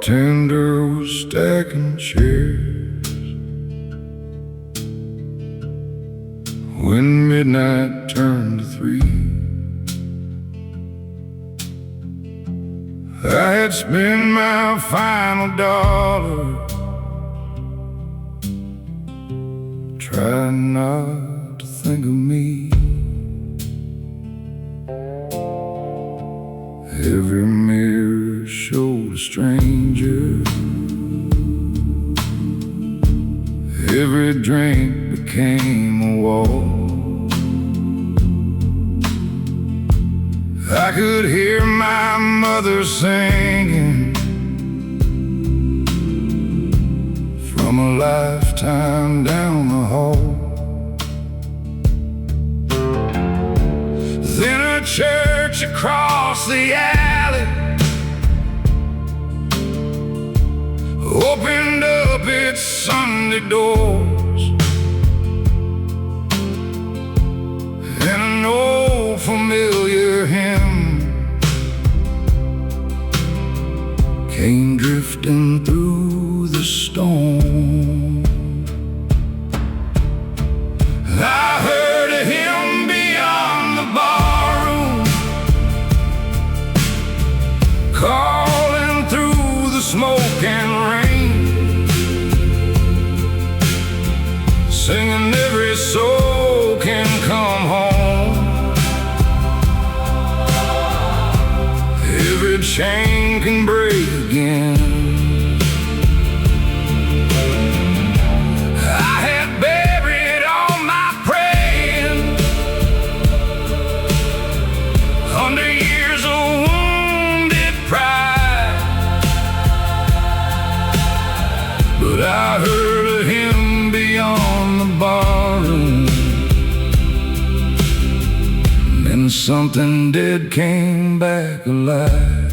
bartender was stacking chairs when midnight turned to 3. I had spent my final dollar trying not to think of me. Every mirror showed a stranger. Every drink became a wall. I could hear my mother singing from a lifetime down the hall. Then a church across the alley opened up its Sunday doors, and an old familiar hymn came drifting through the storm. I heard a hymn beyond the barroom, calling through the smoke and rain, singing every soul can come home. Every chain can break again. I had buried all my praying under years of wounded pride, but I heard a hymn beyond the barroom, and something dead came back alive.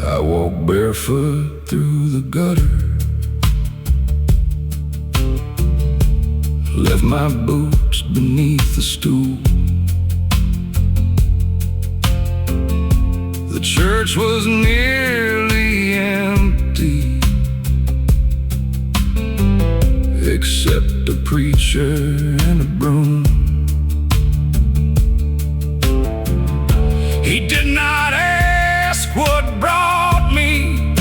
I walked barefoot through the gutter, left my boots beneath the stool. The church was nearly empty, except a preacher and a broom. He did not ask what brought me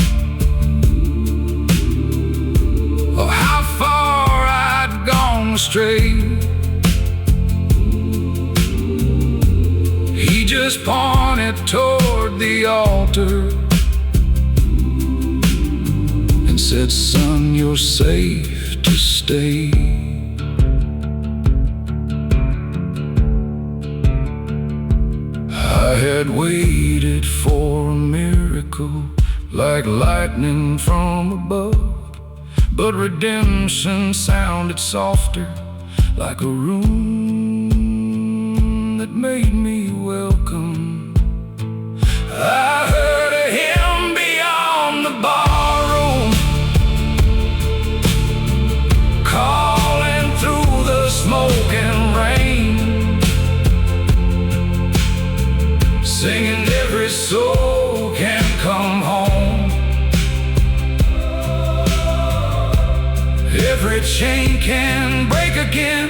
or how far I'd gone astray. He just pointed toward the altar and said, "Son, you're safe to stay." I had waited for a miracle like lightning from above, but redemption sounded softer, like a room that made me welcome. I heard a hymn beyond the barroom, calling through the smoke and rain, singing every soul can come home. Every chain can break again.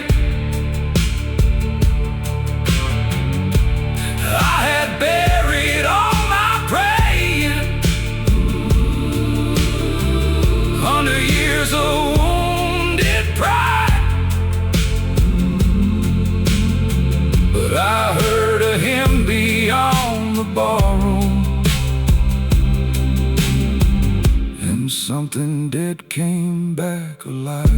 I had buried all my praying under years of wounded pride, but I heard a hymn beyond the barroom, and something dead came back alive.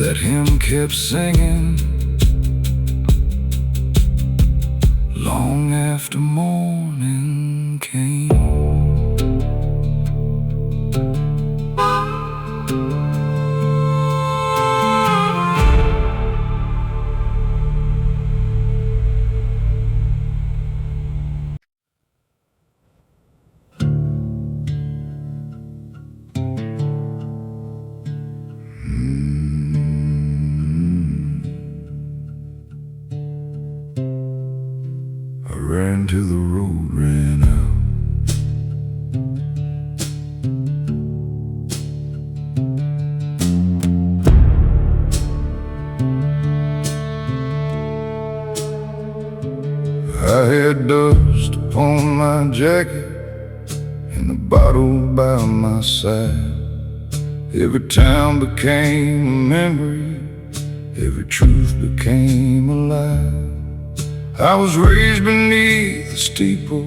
That hymn kept singing long after morning came. ran till the road ran out. I had dust upon my jacket and a bottle by my side. Every town became a memory, every truth became a lie. I was raised beneath the steeple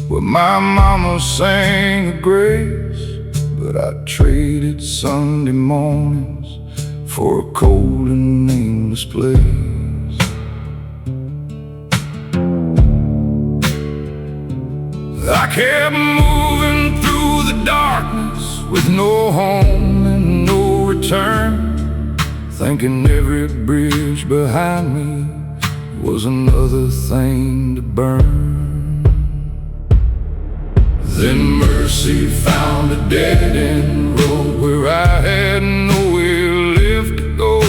where my mama sang a grace, but I traded Sunday mornings for a cold and nameless place. I kept moving through the darkness with no home and no return, thinking every bridge behind me was another thing to burn. Then mercy found a dead-end road where I had nowhere left to go.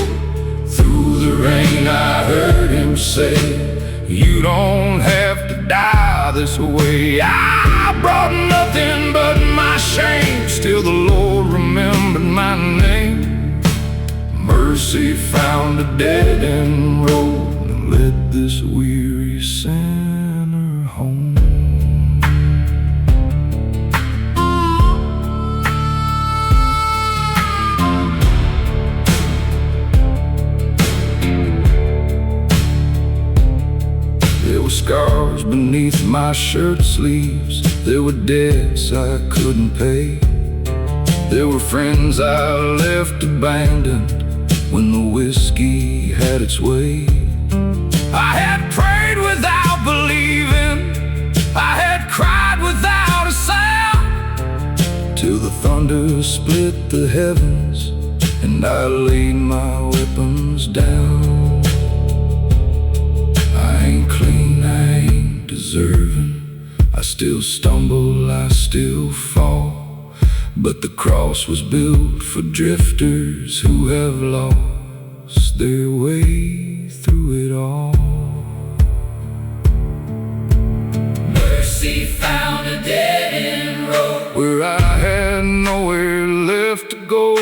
Through the rain I heard him say, "You don't have to die this way." I brought nothing but my shame, still the Lord remembered my name. Mercy found a dead-end road and led this weary sinner home. There were scars beneath my shirt sleeves, there were debts I couldn't pay. There were friends I left abandoned when the whiskey had its way. I had prayed without believing, I had cried without a sound, till the thunder split the heavens and I laid my weapons down. I ain't clean, I ain't deserving, I still stumble, I still fall, but the cross was built for drifters who have lost their way through it all. Mercy found a dead-end road where I had nowhere left to go.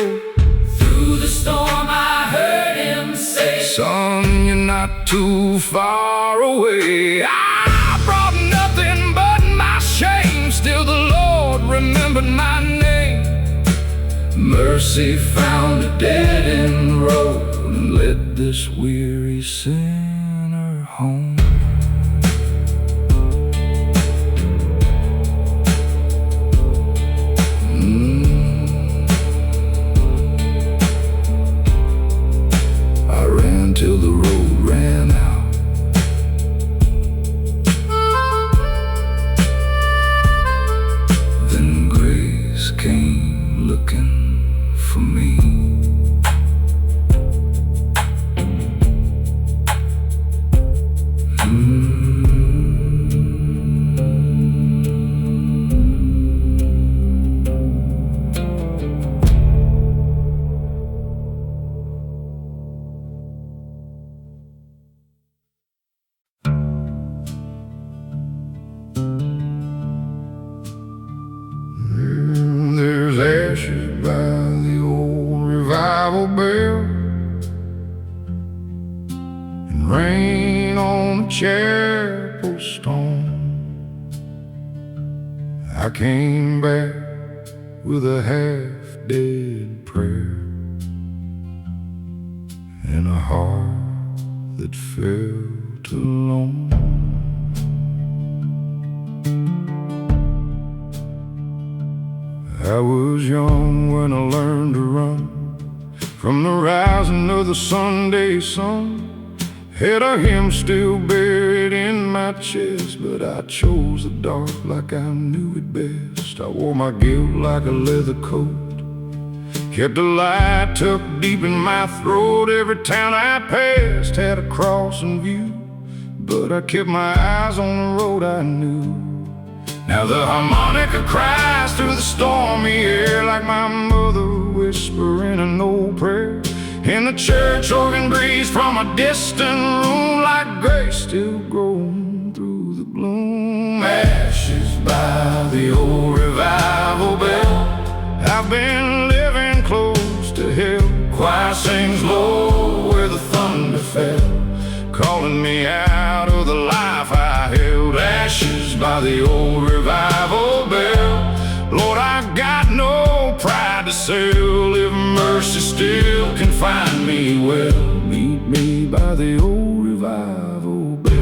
Through the storm I heard him say, "Son, you're not too far away." I brought nothing but my shame, still the Lord remembered my name. Mercy found a dead-end road and led this weary sinner home. I ran till the road ran out. Then grace came looking for me. There's ashes by the old revival bell and rain on the chapel stone. I came back with a half-dead prayer and a heart that felt alone. I was young when I learned to run from the rising of the Sunday sun. Had a hymn still buried in my chest, but I chose the dark like I knew it best. I wore my guilt like a leather coat, kept a light tucked deep in my throat. Every town I passed had a cross in view, but I kept my eyes on the road I knew. Now the harmonica cries through the stormy air like my mother whispering an old prayer. And the church organ breathes from a distant room like grace still growing through the blood. been living close to hell. Choir sings low where the thunder fell, calling me out of the life I held. Ashes by the old revival bell. Lord, I got no pride to sell. If mercy still can find me, well, meet me by the old revival bell.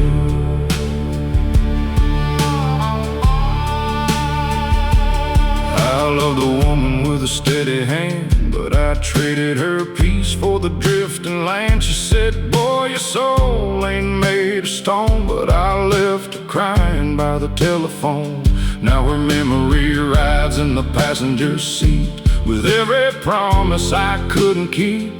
I love the woman with a steady hand, but I traded her peace for the drifting land. She said, boy, your soul ain't made of stone. But I left her crying by the telephone. Now her memory rides in the passenger seat, with every promise I couldn't keep.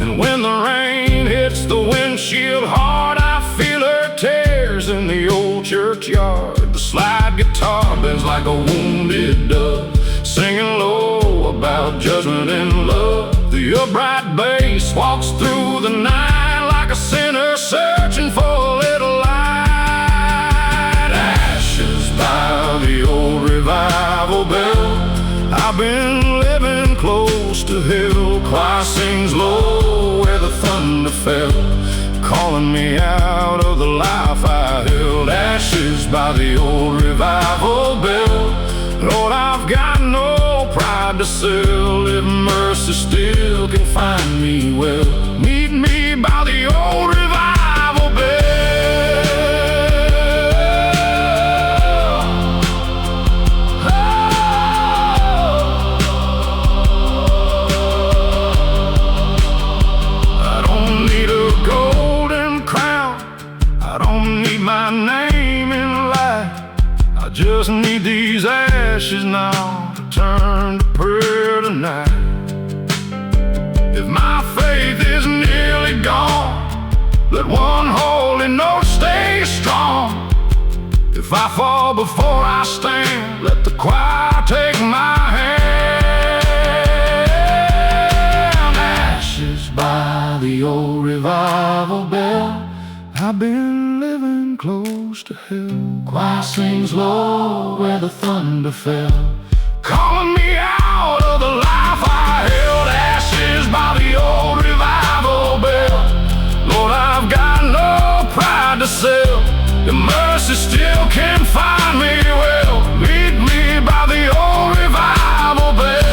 And when the rain hits the windshield hard, I feel her tears in the old churchyard. The slide guitar bends like a wounded dove, singing low about judgment and love. The upright bass walks through the night like a sinner searching for a little light. Ashes by the old revival bell. I've been living close to hell. Choir sings low where the thunder fell, calling me out of the life I held. Ashes by the old revival bell. Lord, I've got no pride to sell. If mercy still can find me, well, meet me by the old revival bell. I don't need a golden crown, I don't need my name in light. I just need these ashes now to turn to prayer tonight. If my faith is nearly gone, let one holy note stay strong. If I fall before I stand, let the choir take my hand. Ashes by the old revival bell. I've been living close to hell. Choir sings low where the thunder fell, calling me out of the life I held. Ashes by the old revival bell. Lord, I've got no pride to sell. Your mercy still can find me, well, meet me by the old revival bell.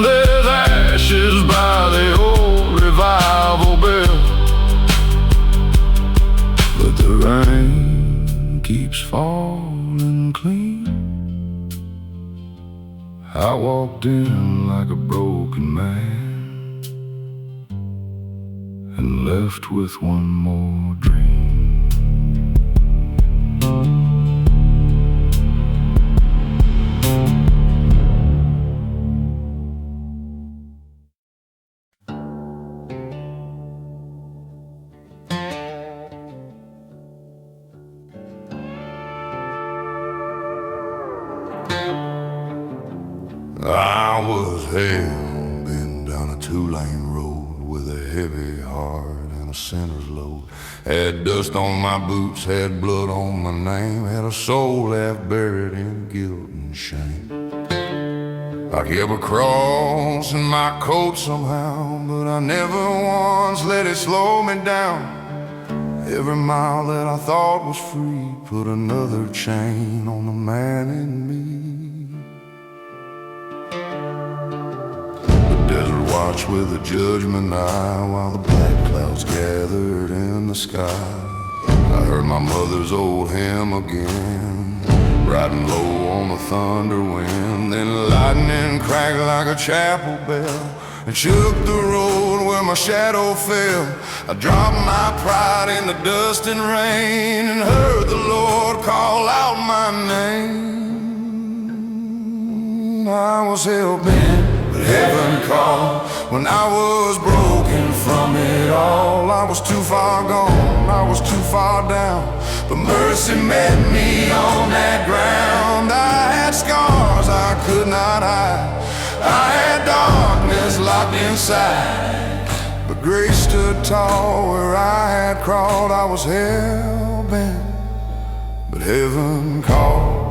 There's ashes by the old revival bell, but the rain keeps falling clean. I walked in like a broken man and left with one more dream. I was hell-bent down a two-lane road with a heavy heart and a sinner's load. Had dust on my boots, had blood on my name, had a soul half buried in guilt and shame. I kept a cross in my coat somehow, but I never once let it slow me down. Every mile that I thought was free put another chain on the man in me. Desert watch with a judgment eye while the black clouds gathered in the sky. I heard my mother's old hymn again, riding low on the thunder wind. Then lightning cracked like a chapel bell and shook the road where my shadow fell. I dropped my pride in the dust and rain and heard the Lord call out my name. I was hell-bent, but heaven called. When I was broken from it all, I was too far gone, I was too far down, but mercy met me on that ground. I had scars I could not hide, I had darkness locked inside, but grace stood tall where I had crawled. I was hell-bent, but heaven called.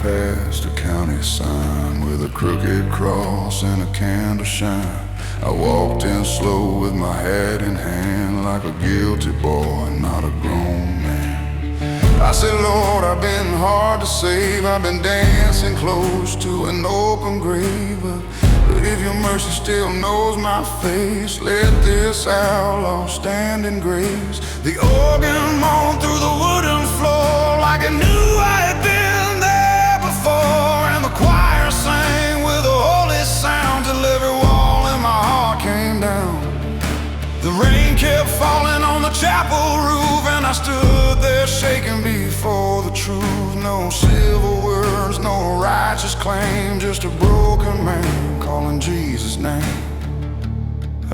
Past a county sign with a crooked cross and a candle shine. I walked in slow with my hat in hand, like a guilty boy, not a grown man. I said, Lord, I've been hard to save. I've been dancing close to an open grave, but if your mercy still knows my face, let this outlaw stand in grace. The organ moaned through the wooden floor like it knew I had been, and the choir sang with a holy sound till every wall in my heart came down. The rain kept falling on the chapel roof, and I stood there shaking before the truth. No silver words, no righteous claim, just a broken man calling Jesus' name.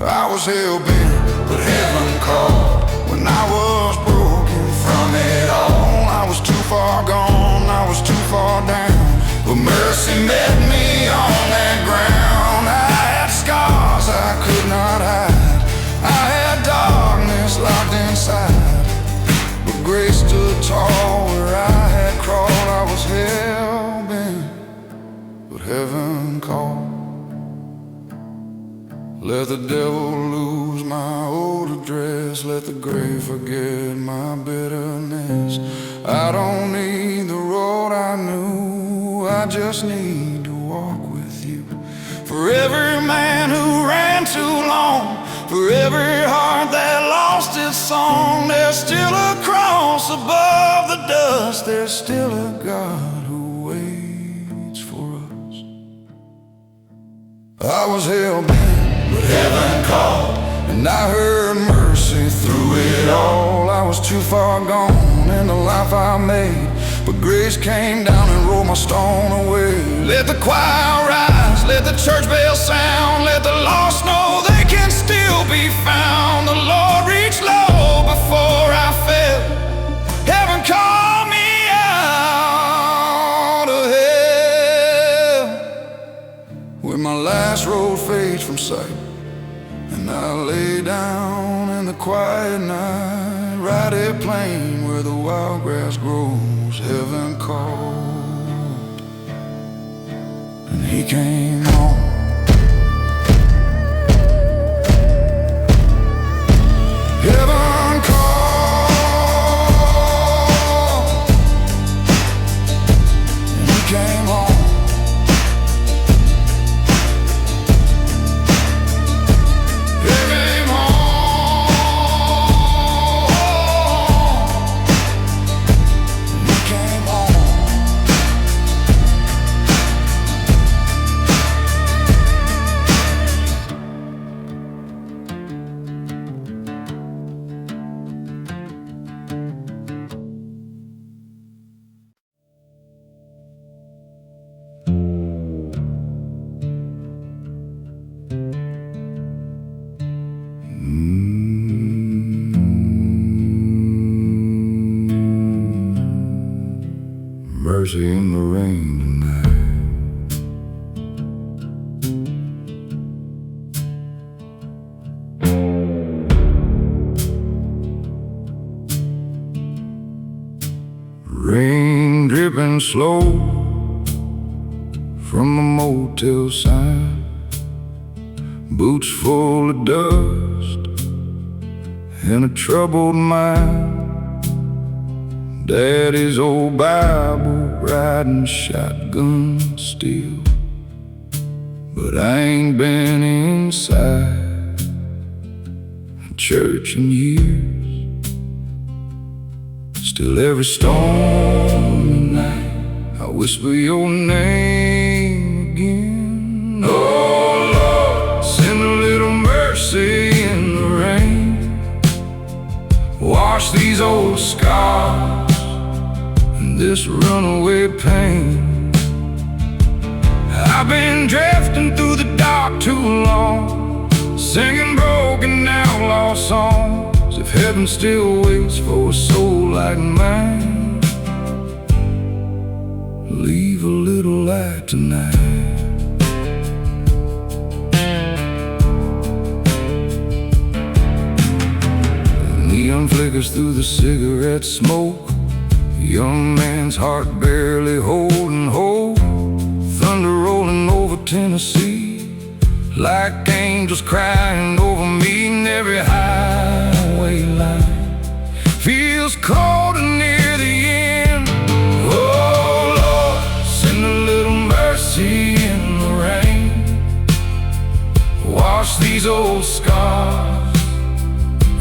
I was hell-bent, but heaven called. When I was broken from it all, I was too far gone, I was too far down, but mercy met me on that ground. I had scars I could not hide, I had darkness locked inside, but grace stood tall where I had crawled. I was hell-bent, but heaven called. Let the devil lose my old address, let the grave forget my bitterness. I don't need the road I knew, I just need to walk with you. For every man who ran too long, for every heart that lost its song, there's still a cross above the dust, there's still a God who waits for us. I was hell-bent, but heaven called, and I heard mercy through it all. I was too far gone in the life I made, but grace came down and rolled my stone away. Let the choir rise, let the church bell sound, let the lost know they can still be found. The Lord reached low before I fell, heaven called me out of hell. When my last road fades from sight, and I lay down in the quiet night, right at plain where the wild grass grows, heaven called, and he came home. Heaven called, and he came home. Mercy in the rain tonight. Rain dripping slow from the motel sign, boots full of dust and a troubled mind. Daddy's old Bible riding shotgun still, but I ain't been inside church in years. Still every stormy night I whisper your name again. Oh Lord, send a little mercy in the rain, wash these old scars, this runaway pain. I've been drifting through the dark too long, singing broken outlaw songs. If if heaven still waits for a soul like mine. Leave a little light tonight. Neon flickers through the cigarette smoke, a young man's heart barely holding hope. Thunder rolling over Tennessee, like angels crying over me. And every highway line feels cold and near the end. Oh Lord, send a little mercy in the rain. Wash these old scars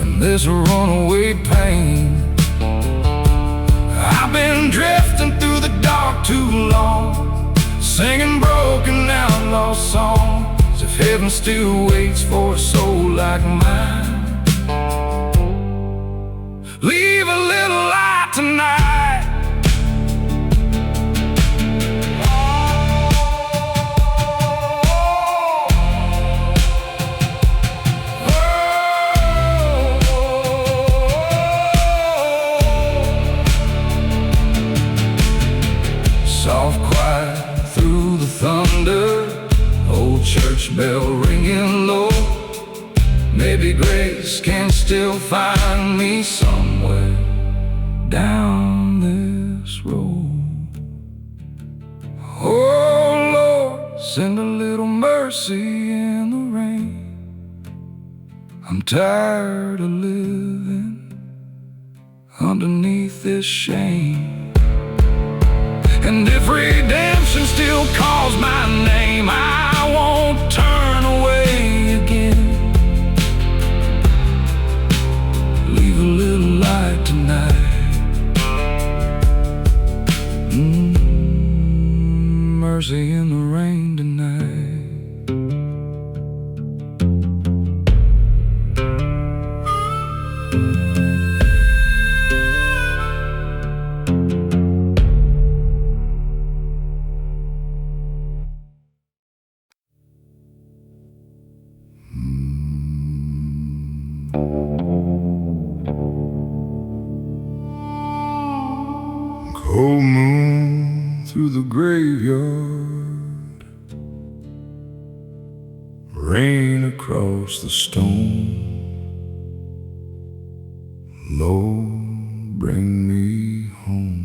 and this runaway pain. I've been drifting through the dark too long, singing broken outlaw songs, if heaven still waits for a soul like mine. Leave a little light tonight. Soft quiet through the thunder, old church bell ringing low. Maybe grace can still find me somewhere down this road. Oh Lord, send a little mercy in the rain. I'm tired of living underneath this shame. And if redemption still calls my name, I won't turn away again. Leave a little light tonight. Mercy in the rain tonight. Cold moon through the graveyard, rain across the stone. Lord, bring me home.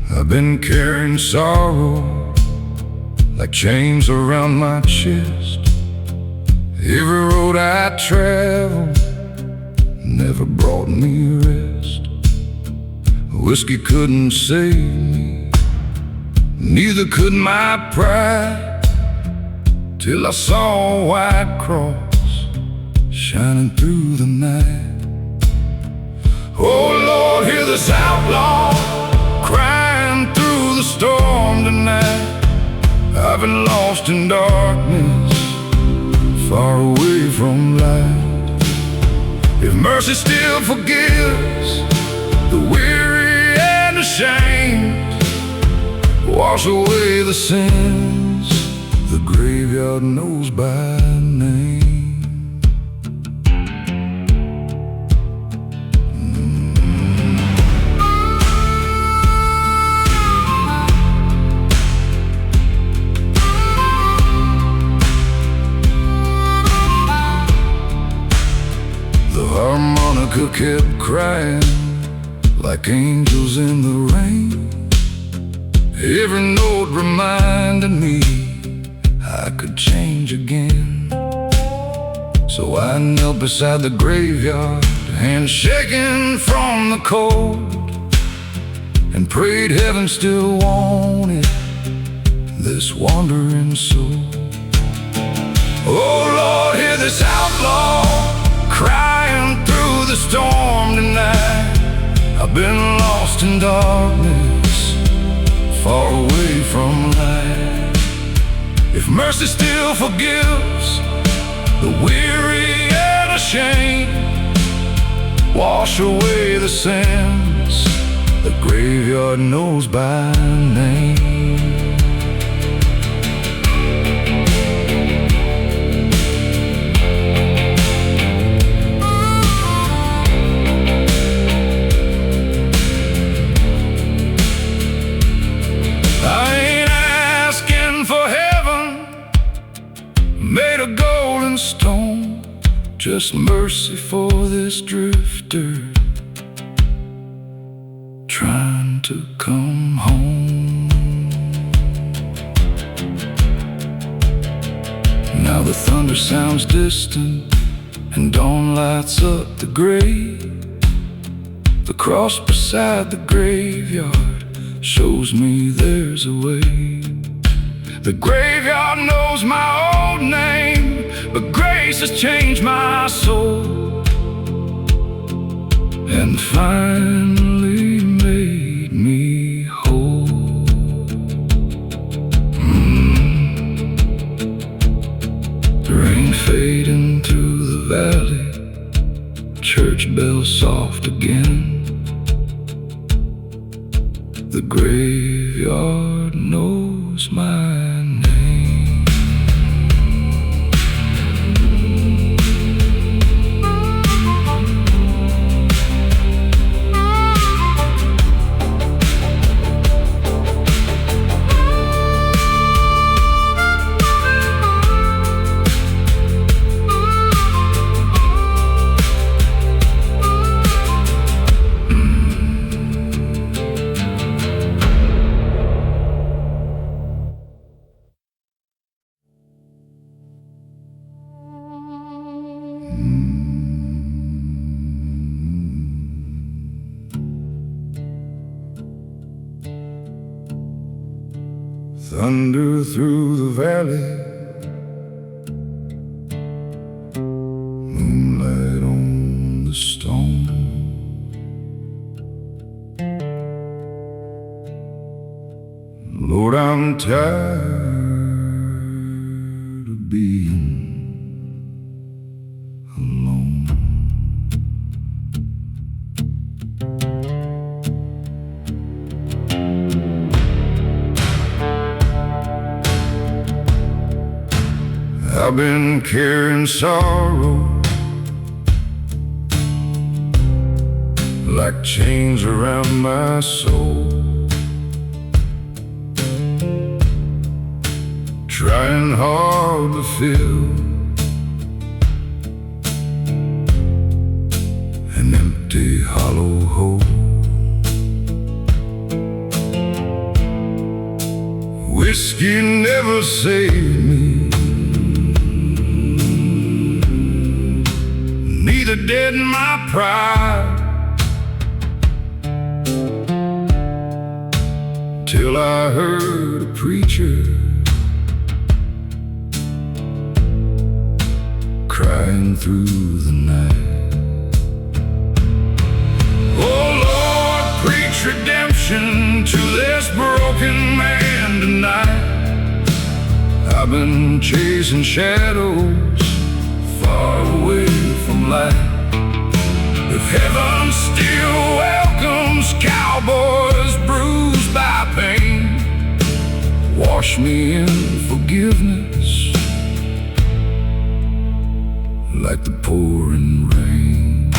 I've been carrying sorrow like chains around my chest. Every road I travel never brought me rest. Whiskey couldn't save me, neither could my pride, till I saw a white cross shining through the night. Oh Lord, hear this outlaw crying through the storm tonight. I've been lost in darkness, far away from light. If mercy still forgives the weary and ashamed, wash away the sins the graveyard knows by name. Harmonica kept crying like angels in the rain. Every note reminded me I could change again. So I knelt beside the graveyard, hands shaking from the cold, and prayed heaven still wanted this wandering soul. Oh Lord, hear this outlaw crying through the storm tonight. I've been lost in darkness, far away from light. If mercy still forgives the weary and ashamed, wash away the sins the graveyard knows by name. I ain't asking for heaven made of gold and stone, just mercy for this drifter trying to come home. Now the thunder sounds distant and dawn lights up the grave. The cross beside the graveyard shows me there's a way. The graveyard knows my old name, but grace has changed my soul and finally made me whole. The rain fading through the valley, church bells soft again. The graveyard knows my name. Thunder through the valley, moonlight on the stone. Lord, I'm tired of being alone. I've been carrying sorrow like chains around my soul, trying hard to fill an empty hollow hole. Whiskey never saved me, neither did my pride, till I heard a preacher crying through the night. Oh Lord, preach redemption to this broken man tonight. I've been chasing shadows far away from light. If heaven still welcomes cowboys bruised by pain, wash me in forgiveness like the pouring rain.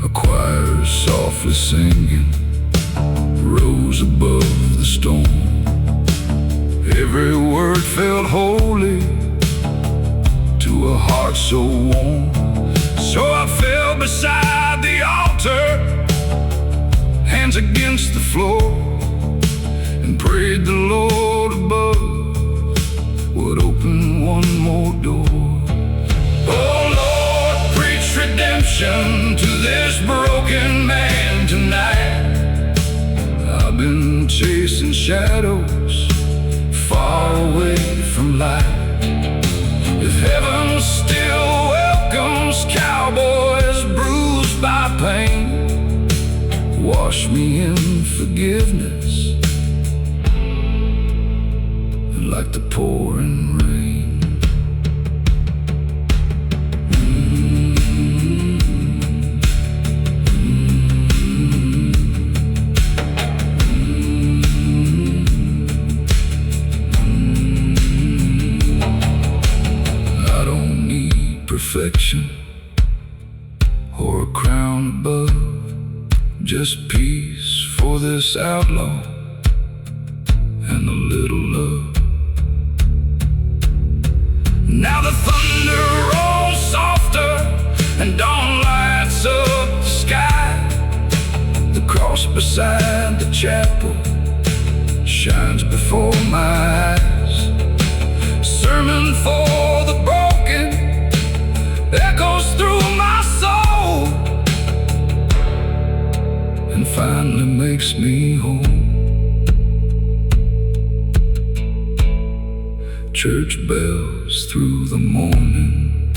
A choir softly singing rose above the storm. Every word felt holy to a heart so warm. So I fell beside the altar, hands against the floor, and prayed the Lord above would open one more door. Oh Lord, preach redemption to this broken man tonight. I've been chasing shadows far away from light. If heaven still welcomes cowboys bruised by pain, wash me in forgiveness like the pouring rain. perfection or a crown above, just peace for this outlaw and a little love. Now the thunder rolls softer and dawn lights up the sky. The cross beside the chapel shines before my eyes. Sermon for the broken echoes through my soul and finally makes me whole. Church bells through the morning,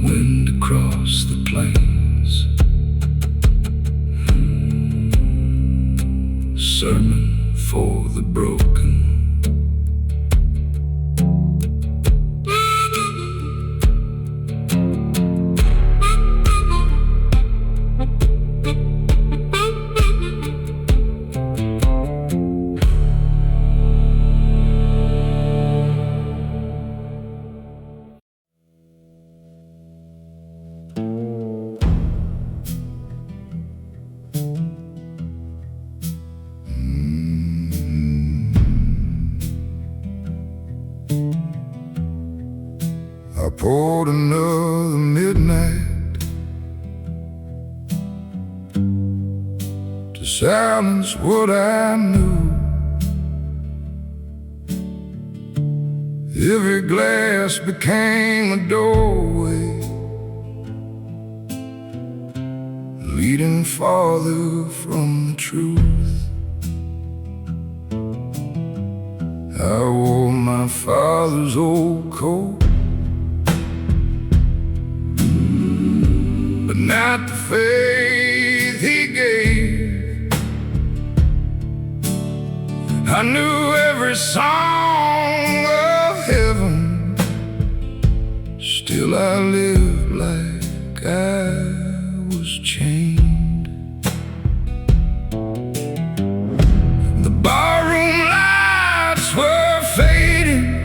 wind across the plains, sermon for the broken. I poured another midnight to silence what I knew. Every glass became a doorway leading farther from the truth. I wore my father's old coat, but not the faith he gave. I knew every song of heaven, still I lived like I was chained. The barroom lights were fading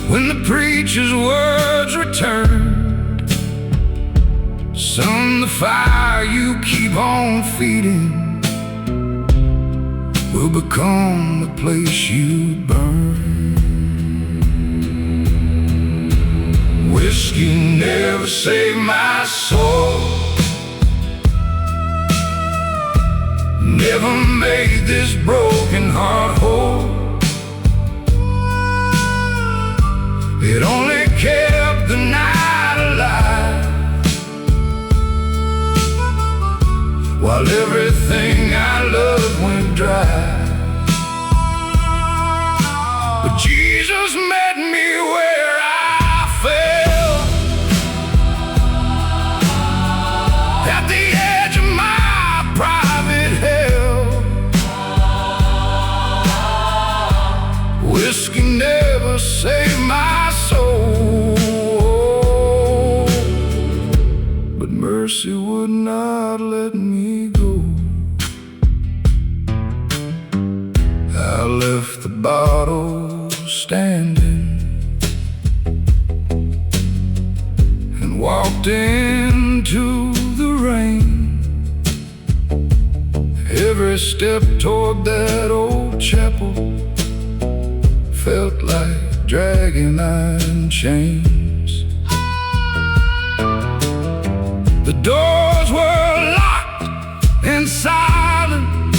when the preacher's words returned. Son, the fire you keep on feeding will become the place you burn. Whiskey never saved my soul, never made this broken heart whole. It only kept the night alive, while everything I loved went dry. But Jesus met me where I fell, at the edge of my private hell. Whiskey never saved my soul, but mercy would not let me go. I left the bottle standing and walked into the rain. Every step toward that old chapel felt like dragging iron chains. The doors were locked and silent,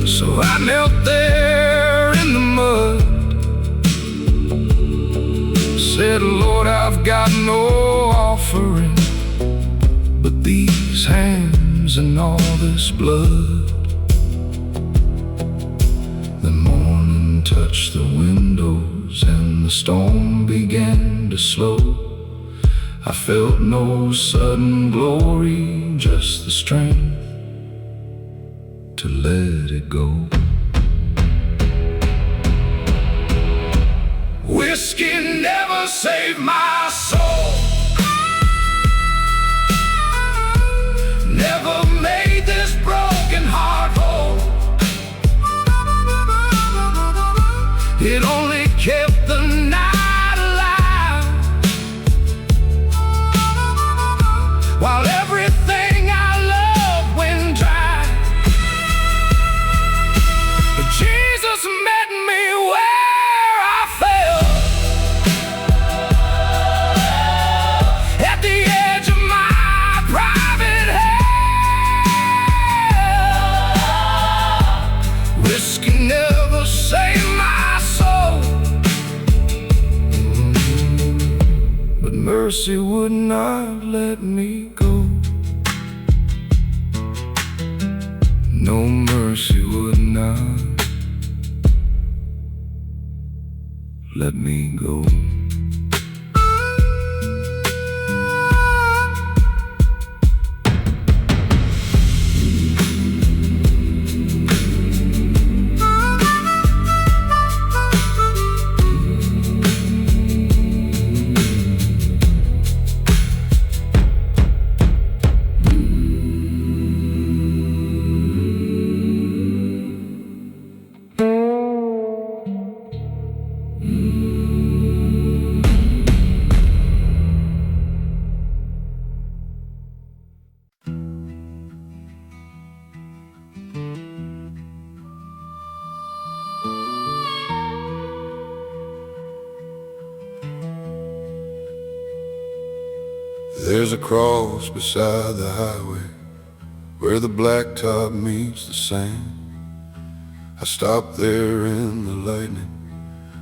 so I knelt there in the mud, said, Lord, I've got no offering but these hands and all this blood. The morning touched the windows and the storm began to slow. I felt no sudden glory, just the strength to let it go. Whiskey never saved my soul, never made this broken heart whole. Mercy would not let me go. No, mercy would not let me go. There's a cross beside the highway where the blacktop meets the sand. I stopped there in the lightning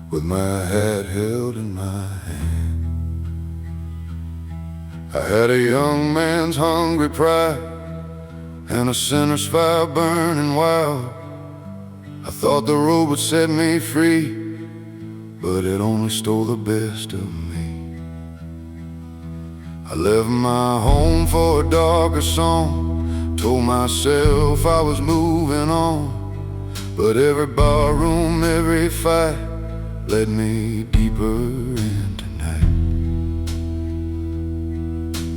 with my hat held in my hand. I had a young man's hungry pride and a sinner's fire burning wild. I thought the road would set me free, but it only stole the best of me. I left my home for a darker song, told myself I was moving on, but every barroom, every fight led me deeper into night.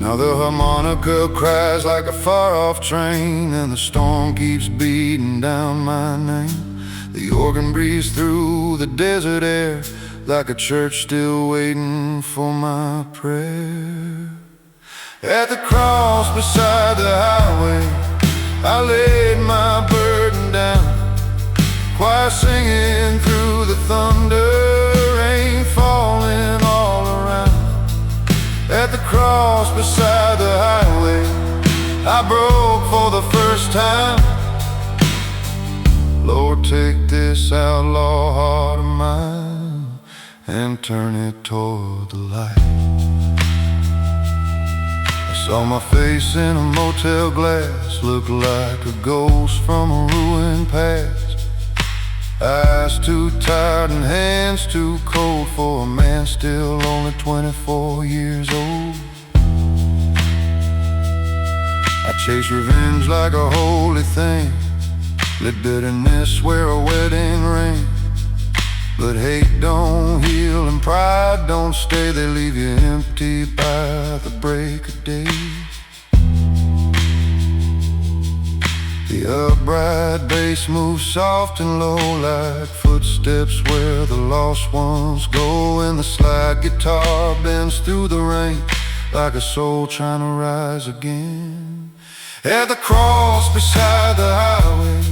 Now the harmonica cries like a far-off train, and the storm keeps beating down my name. The organ breathes through the desert air like a church still waiting for my prayer. At the cross beside the highway, I laid my burden down, choir singing through the thunder, rain falling all around. At the cross beside the highway, I broke for the first time. Lord, take this outlaw heart of mine and turn it toward the light. Saw my face in a motel glass, looked like a ghost from a ruined past. Eyes too tired and hands too cold for a man still only 24 years old. I chased revenge like a holy thing, let bitterness wear a wedding ring. But hate don't heal and pride don't stay, they leave you empty by the break of day. The upright bass moves soft and low like footsteps where the lost ones go, and the slide guitar bends through the rain like a soul trying to rise again. At the cross beside the highway,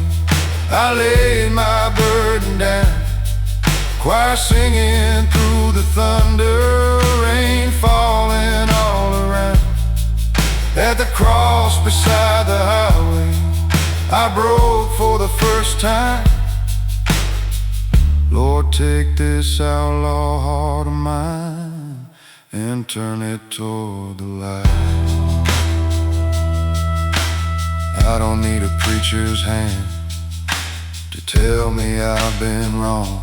I laid my burden down, choir singing through the thunder, rain falling all around. At the cross beside the highway, I broke for the first time. Lord, take this outlaw heart of mine and turn it toward the light. I don't need a preacher's hand to tell me I've been wrong.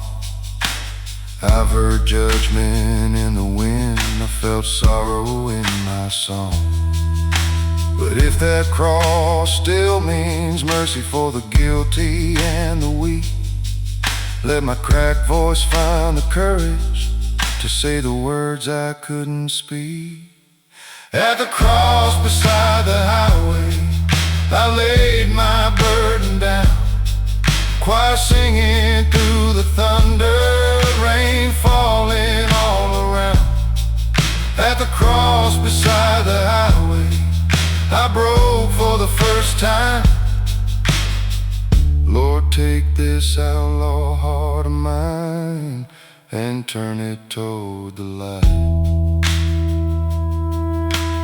I've heard judgment in the wind, I felt sorrow in my song. But if that cross still means mercy for the guilty and the weak, let my cracked voice find the courage to say the words I couldn't speak. At the cross beside the highway, I laid my burden down, choir singing through the thunder, rain falling all around. At the cross beside the highway, I broke for the first time. Lord, take this outlaw heart of mine and turn it toward the light.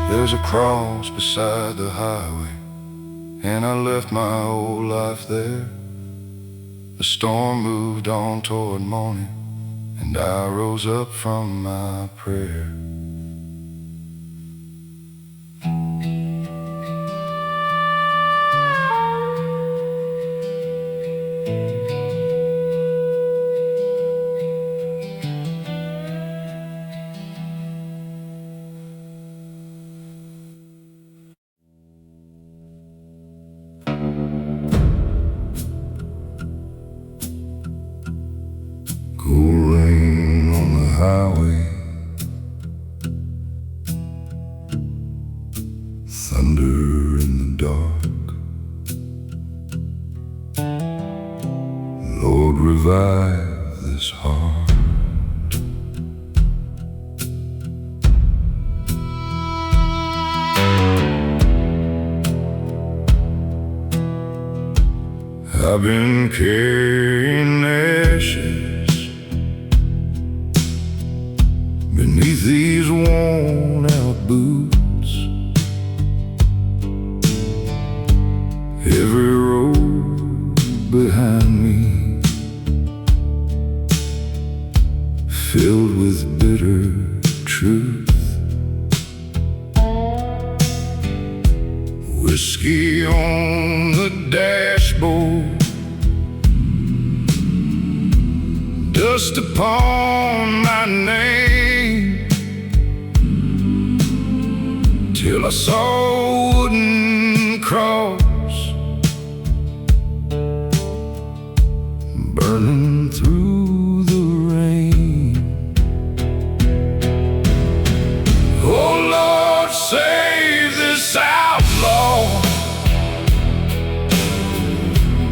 There's a cross beside the highway, and I left my old life there. The storm moved on toward morning, and I rose up from my prayer. thunder in the dark. Lord, revive this heart. I've been carrying ashes beneath these worn-out boots. Every road behind me filled with bitter truth. Whiskey on the dashboard, dust upon my name, till I saw a wooden cross burning through the rain. Oh Lord, save this outlaw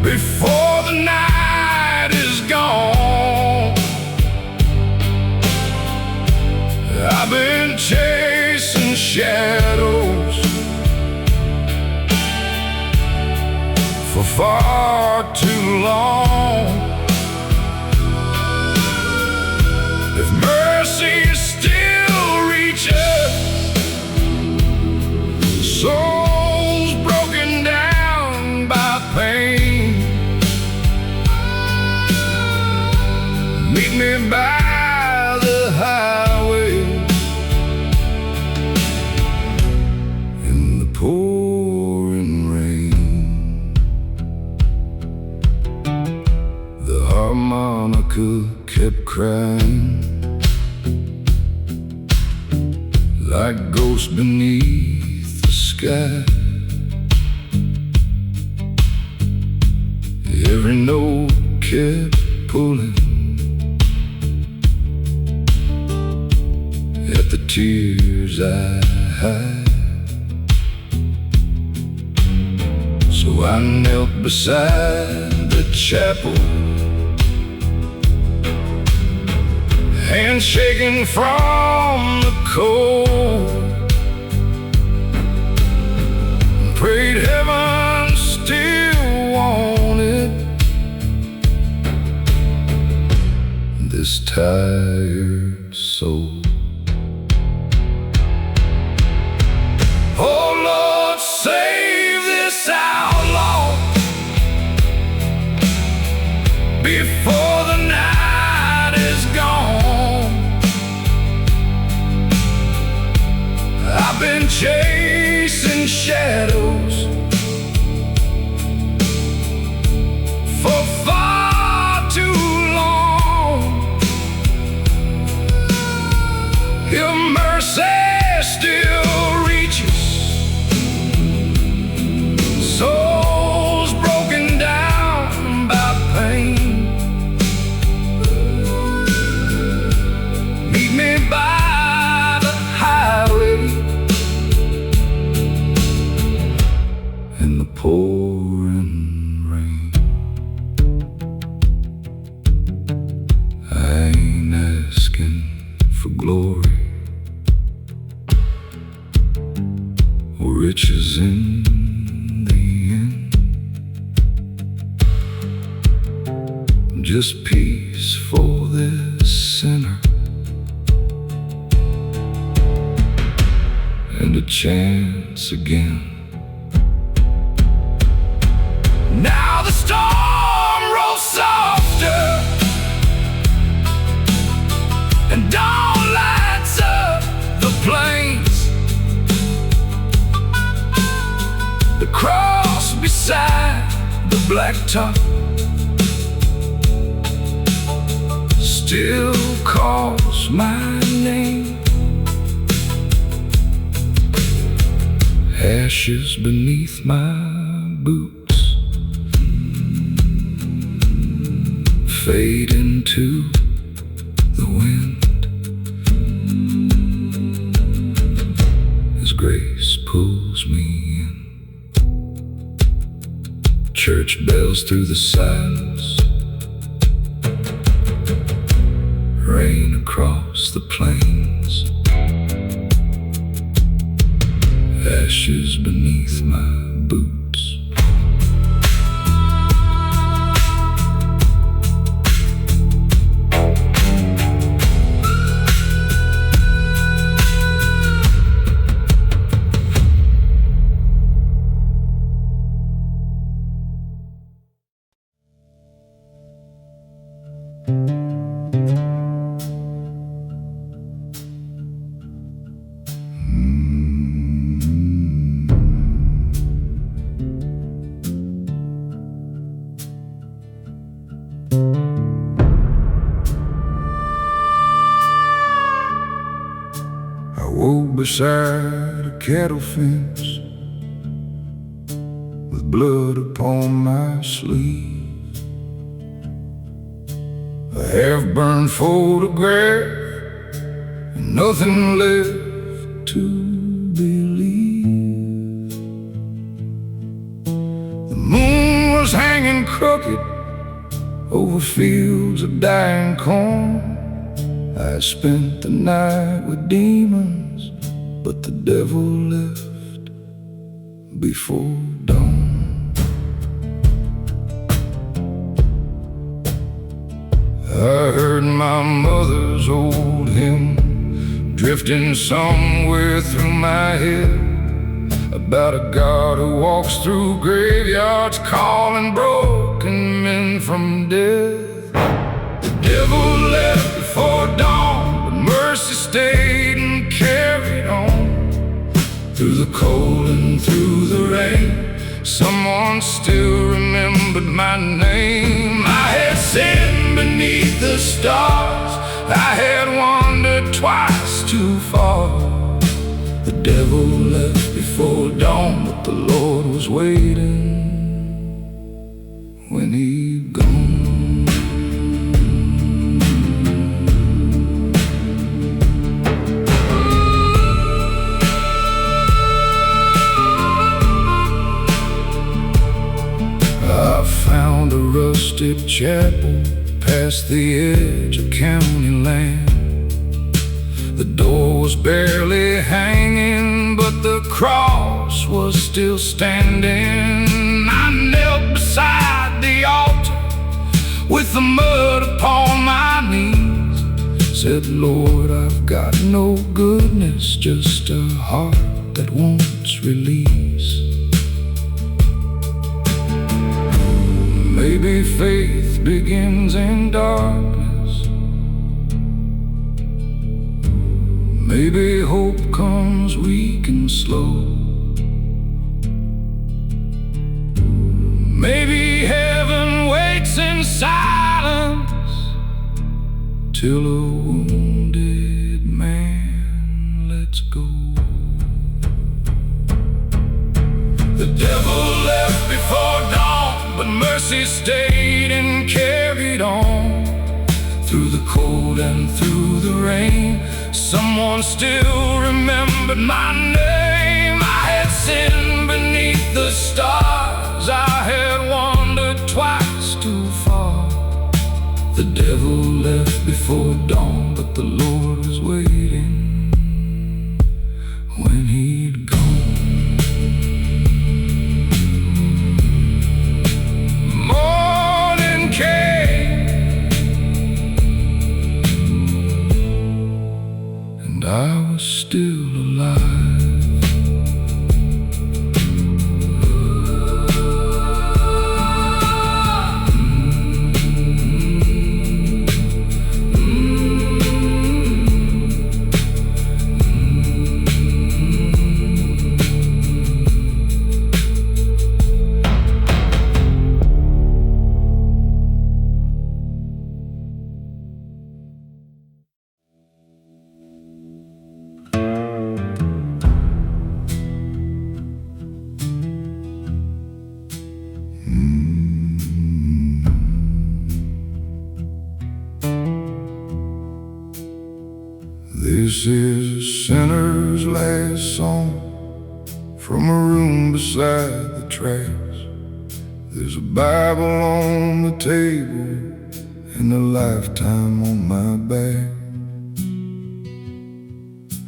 before the night is gone. I've been chasing shadows for far too long. If mercy still reaches souls broken down by pain, meet me by the highway in the pouring rain. The harmonica kept crying like ghosts beneath the sky. Every note kept pulling at the tears I hide. So I knelt beside the chapel, hands shaking from the cold, prayed heaven still wanted this tired soul. Oh Lord, save this outlaw before the night is gone. I've been chasing shadows for far too long. Your mercy still reaches souls broken down by pain. Meet me by the highway in the pouring rain. I ain't asking for glory or riches in the end, just peace for this sinner and a chance again. Now the storm rolls softer and dawn lights up the plains. The cross beside the blacktop still calls my name. Ashes beneath my boots fade into the wind as grace pulls me church bells through the silence, rain across the plains, ashes beneath my boots. I woke beside a cattle fence with blood upon my sleeve, a half-burned photograph and nothing left to believe. The moon was hanging crooked over fields of dying corn. I spent the night with demons, but the devil left before dawn. I heard my mother's old hymn drifting somewhere through my head, about a God who walks through graveyards calling broken men from death. The devil left before dawn, but mercy stayed and carried on. Through the cold and through the rain, someone still remembered my name. I had sinned beneath the stars, I had wandered twice too far. The devil left before dawn, but the Lord was waiting when he'd gone. I found a rusted chapel past the edge of county land. The door was barely hanging, but the cross was still standing. I knelt beside the altar with the mud upon my knees, said, Lord, I've got no goodness, just a heart that wants release. Maybe faith begins in darkness, maybe hope comes weak and slow, maybe heaven waits in silence till a wounded man lets go. The devil left before dawn, but mercy stayed and carried on. Through the cold and through the rain, someone still remembered my name. I had sinned beneath the stars, I had wandered twice too far. The devil left before dawn, but the Lord was waiting when he'd gone. Morning came, and I was still alive. This is a sinner's last song from a room beside the tracks. There's a Bible on the table and a lifetime on my back.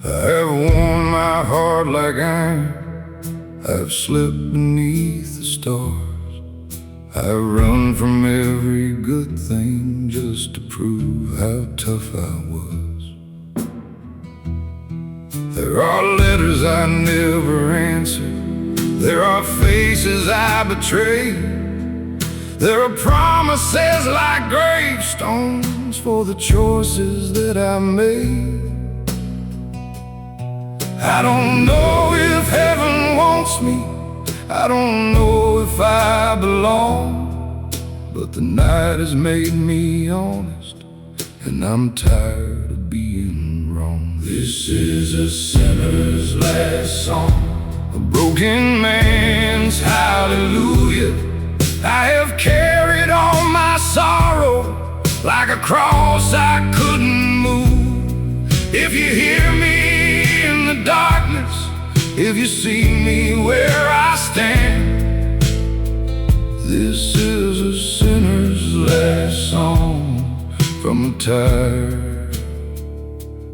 I have worn my heart like iron, I've slept beneath the stars. I've run from every good thing just to prove how tough I was. There are letters I never answered, there are faces I betrayed, there are promises like gravestones for the choices that I made. I don't know if heaven wants me, I don't know if I belong, but the night has made me honest, and I'm tired of being wrong. This is a sinner's last song, a broken man's hallelujah. I have carried all my sorrow like a cross I couldn't move. If you hear me in the darkness, if you see me where I stand, this is a sinner's last song from a tired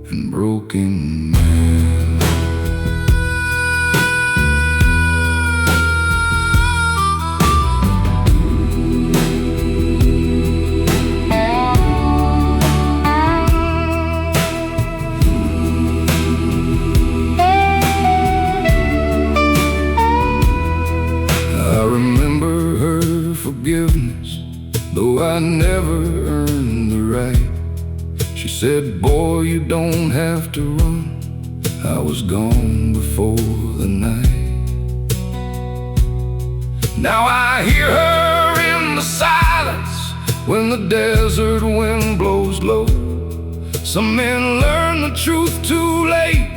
and broken man. Forgiveness, though I never earned the right. She said, boy, you don't have to run, I was gone before the night. Now I hear her in the silence when the desert wind blows low. Some men learn the truth too late,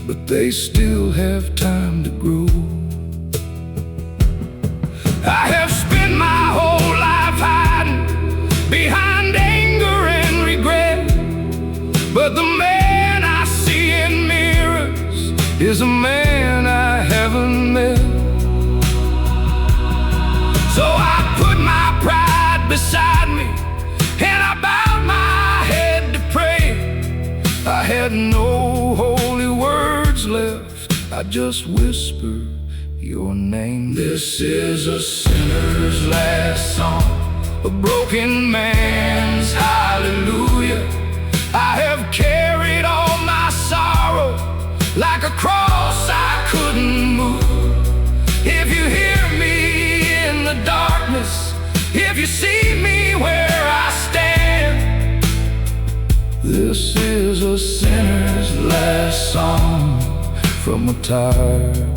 but they still have time to grow. I have spent my whole life hiding behind anger and regret, but the man I see in mirrors is a man I haven't met. So I put my pride beside me and I bowed my head to pray. I had no holy words left, I just whispered your name. This is a sinner's last song, a broken man's hallelujah. I have carried all my sorrow like a cross I couldn't move. If you hear me in the darkness, if you see me where I stand, this is a sinner's last song from a tired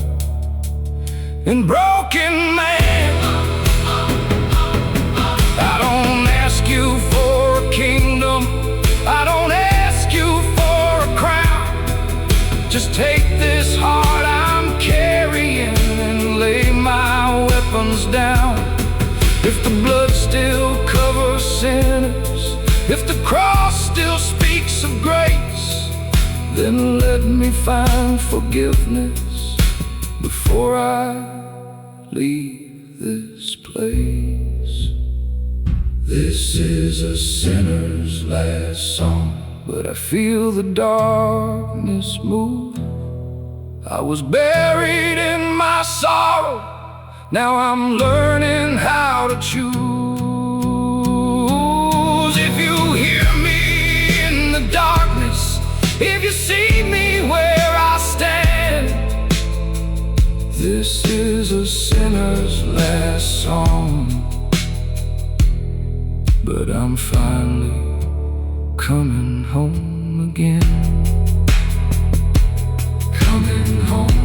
and broken man. I don't ask you for a kingdom, I don't ask you for a crown. Just take this heart I'm carrying and lay my weapons down. If the blood still covers sinners, if the cross still speaks of grace, then let me find forgiveness before I leave this place. This is a sinner's last song, but I feel the darkness move. I was buried in my sorrow, now I'm learning how to choose. If you hear me in the darkness, if you see me where I stand, this is a sinner's last song, but I'm finally coming home again. Coming home.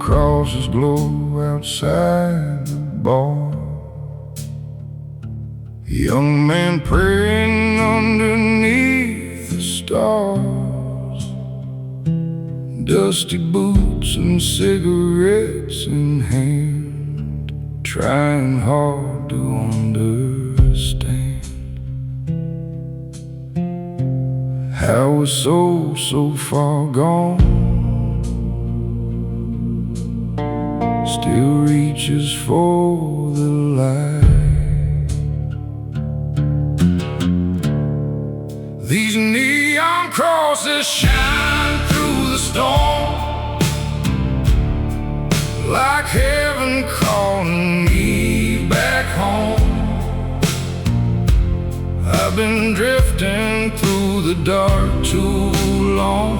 crosses glow outside the bar. A young man praying underneath the stars. Dusty boots and cigarettes in hand, trying hard to understand how we're so far gone. Still reaches for the light. These neon crosses shine through the storm, like heaven calling me back home. I've been drifting through the dark too long,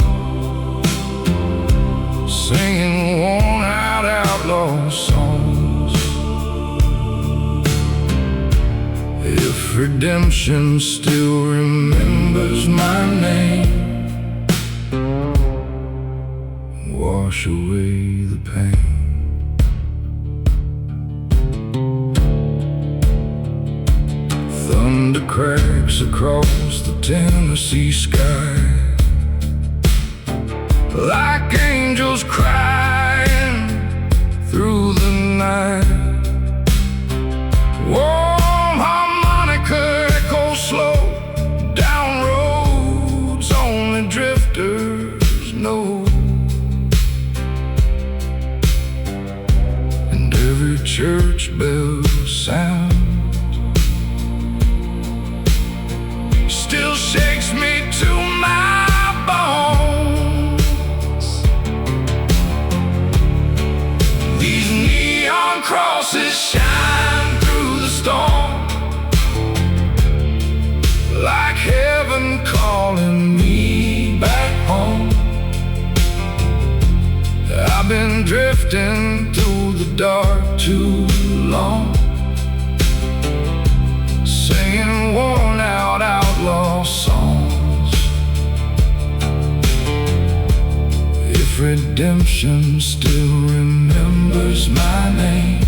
singing worn-out outlaw songs. If redemption still remembers my name, wash away the pain. Thunder cracks across the Tennessee sky, like angels crying through the night. Warm harmonica echoes slow down roads only drifters know, and every church bell sound still shakes me to my bones. These neon crosses shine through the storm, like heaven calling me back home. I've been drifting through the dark too long, singing worn-out outlaw songs. If redemption still remembers my name,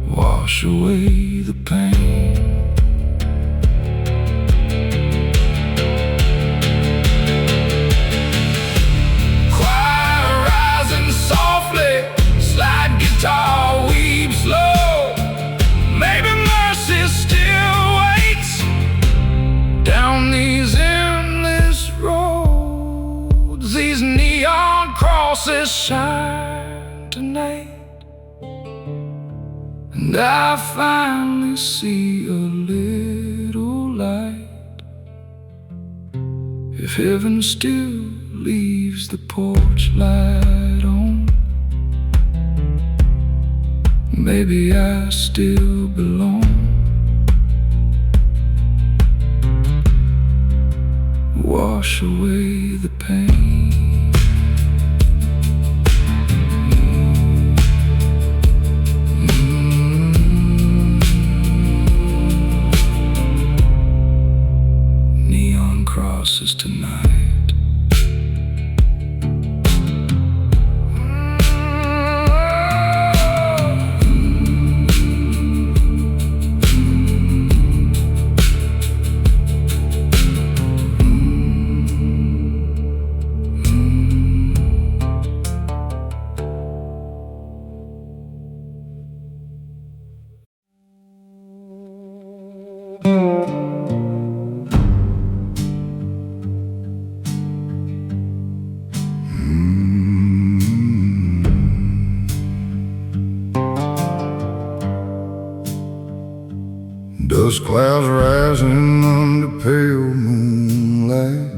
wash away the pain. Choir rising softly, slide guitar weeps low. Maybe mercy still waits down these endless roads. These neon crosses shine tonight, and I finally see a little light. If heaven still leaves the porch light on, maybe I still belong. Wash away the pain. Neon crosses tonight. Dust clouds rising under pale moonlight,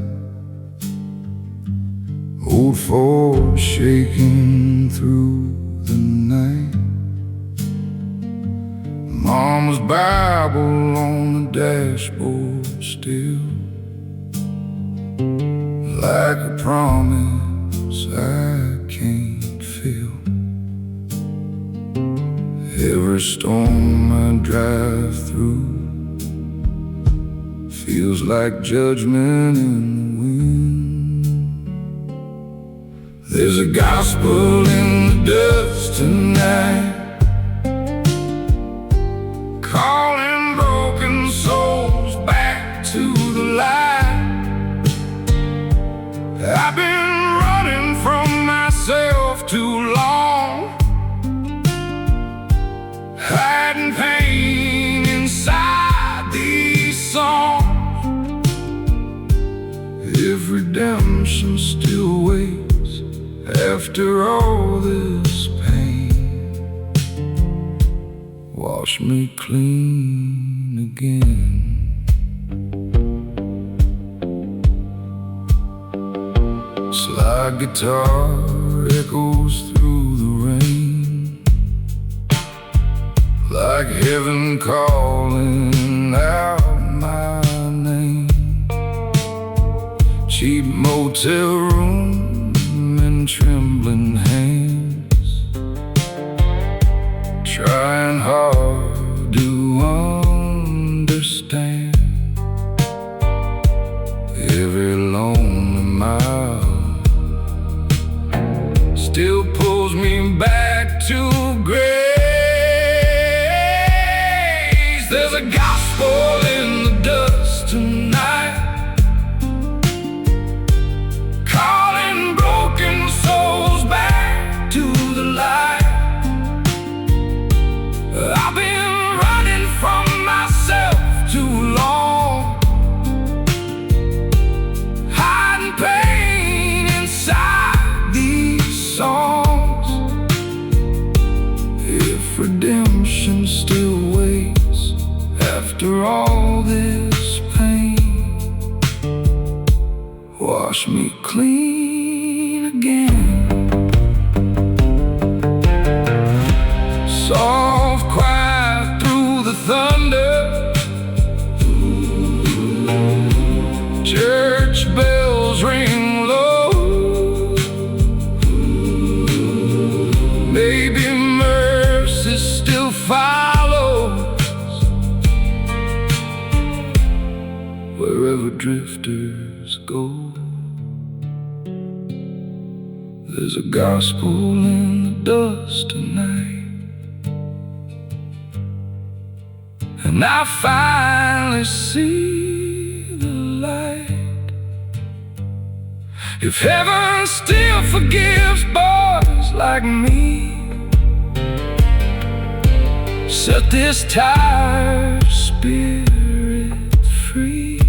old Ford shaking through the night. Mama's Bible on the dashboard still, like a promise I can't feel. Every storm I drive through feels like judgment in the wind. There's a gospel in the dust tonight, calling broken souls back to the light. I've been running from myself too long, hiding pain inside these songs. If redemption still waits after all this pain, wash me clean again. Slide guitar echoes through the rain, like heaven calling out my name. Cheap motel room and trembling hands, trying hard to understand. Every lonely mile still pulls me back to grace. There's a gospel in the dust tonight, calling broken souls back to the light. I've been running from myself too long, hiding pain inside these songs. If redemption still waits after all this pain, wash me clean again. Soft quiet through the thunder, church bells ring low. Maybe mercy still follows wherever drifters go. There's a gospel in the dust tonight, and I finally see the light. If heaven still forgives boys like me, set this tired spirit free.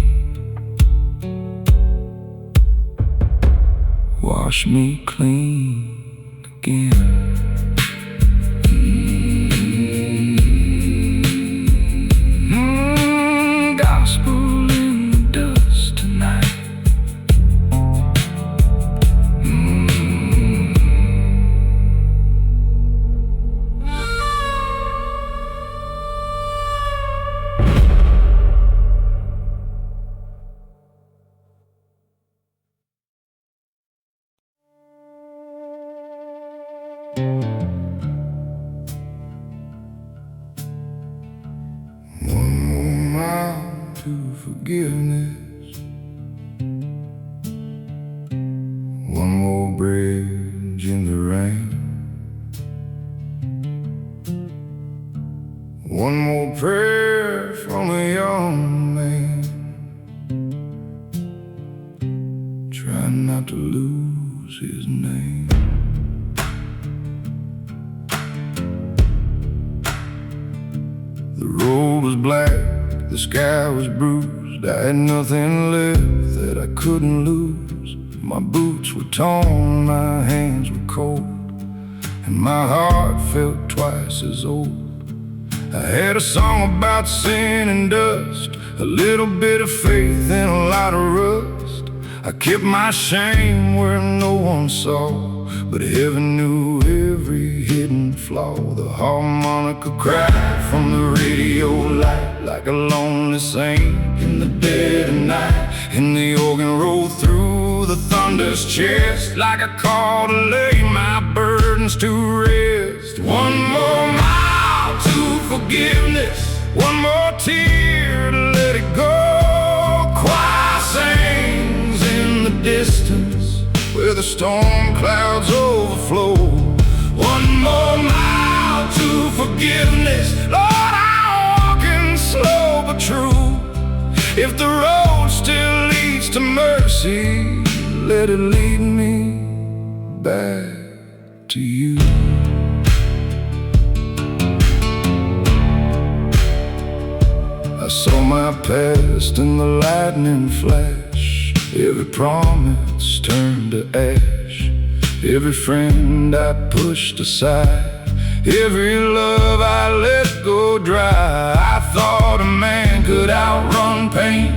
Wash me clean again. Gospel in the dust tonight. One more mile to forgiveness, one more bridge in the rain, one more prayer from a young man, trying not to lose his name. The road was black, the sky was bruised. I had nothing left that I couldn't lose. My boots were torn, my hands were cold, and my heart felt twice as old. I had a song about sin and dust, a little bit of faith and a lot of rust. I kept my shame where no one saw, but heaven knew every hidden flaw. The harmonica cried from the radio light like a lonely saint in the dead of night, and the organ rolled through the thunder's chest like a call to lay my burdens to rest. One more mile to forgiveness, one more tear to let it go. Choir sings in the distance, well, where the storm clouds overflow. One more mile to forgiveness, Lord, I'm walking slow but true. If the road still leads to mercy, let it lead me back to you. I saw my past in the lightning flash. Every promise turned to ash. Every friend I pushed aside, every love I let go dry. I thought a man could outrun pain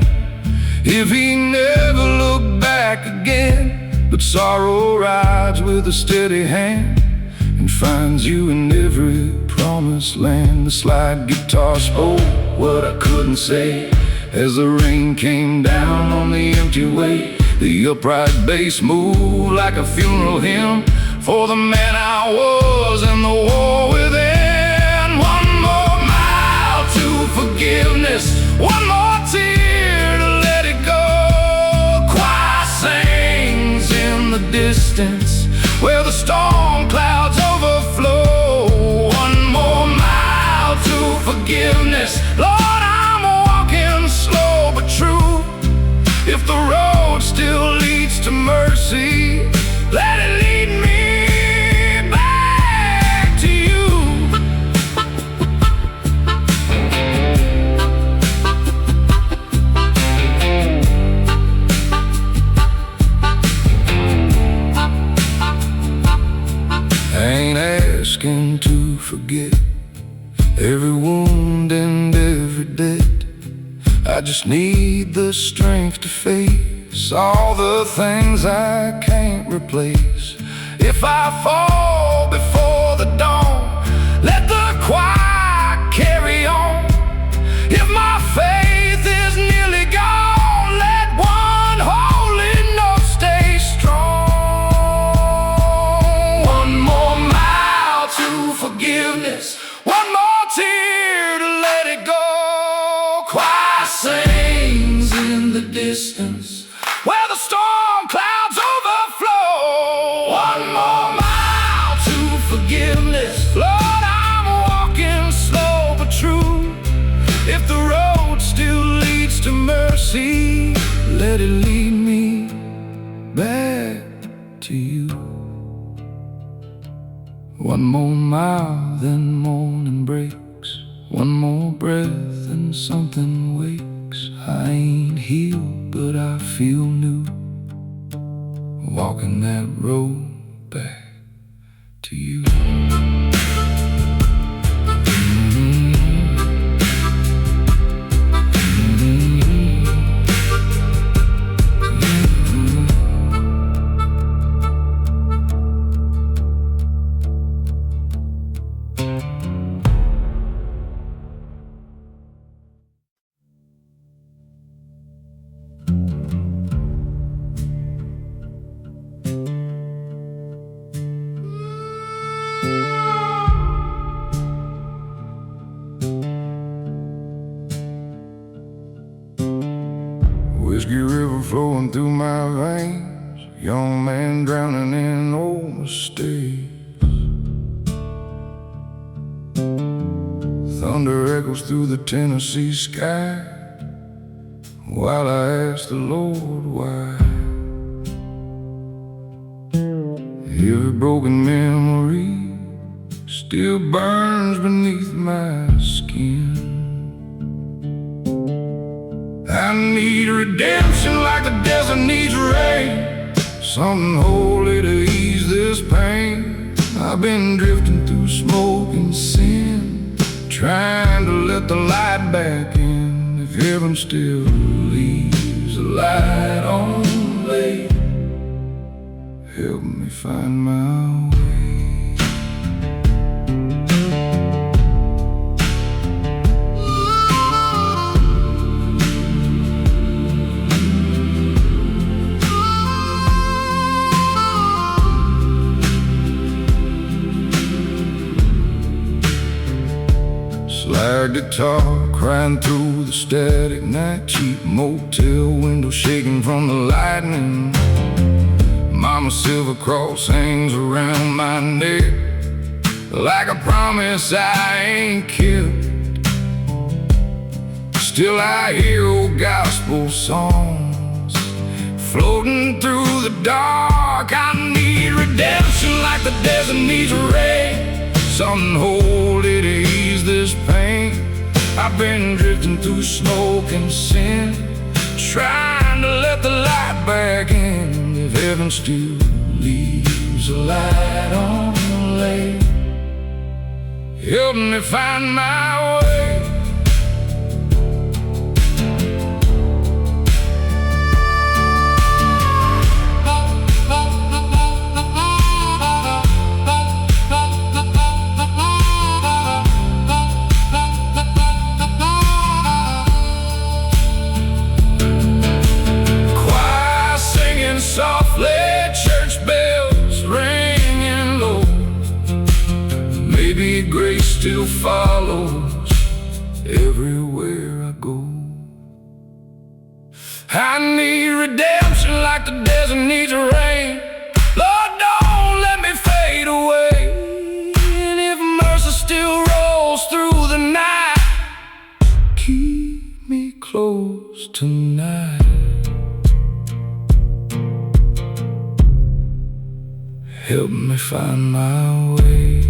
if he never looked back again. But sorrow rides with a steady hand and finds you in every promised land. The slide guitar spoke what I couldn't say as the rain came down on the empty way. The upright bass moved like a funeral hymn for the man I was and the war within. One more mile to forgiveness, one more tear to let it go. Choir sings in the distance where the storm clouds overflow. One more mile to forgiveness, Lord, I'm walking slow but true. If the road still leads to mercy, let it lead me back to you. I ain't asking to forget every wound and every debt. I just need the strength to face all the things I can't replace. If I fall before the dawn, let the choir carry on. If my faith is nearly gone, let one holy note stay strong. One more mile to forgiveness, one more tear to let it go. Choir sings in the distance where the storm clouds overflow. One more mile to forgiveness, Lord, I'm walking slow but true. If the road still leads to mercy, let it lead me back to you. One more mile, then morning breaks. One more breath and something wakes. I ain't healed, but I feel new, walking that road back to you. Whiskey river flowing through my veins, young man drowning in old mistakes. Thunder echoes through the Tennessee sky while I ask the Lord why. Every broken memory still burns beneath my skin. I need redemption like the desert needs rain, something holy to ease this pain. I've been drifting through smoke and sin, trying to let the light back in. If heaven still leaves a light on late, help me find my way. Slide guitar crying through the static night, cheap motel window shaking from the lightning. Mama's silver cross hangs around my neck like a promise I ain't kept. Still I hear old gospel songs floating through the dark. I need redemption like the desert needs rain. Something holy to ease this pain. I've been drifting through smoke and sin, trying to let the light back in. If heaven still leaves a light on the lake, help me find my way. Softly, church bells ringing low. Maybe grace still follows everywhere I go. I need redemption like the desert needs rain. Lord, don't let me fade away. And if mercy still rolls through the night, keep me close tonight. Help me find my way.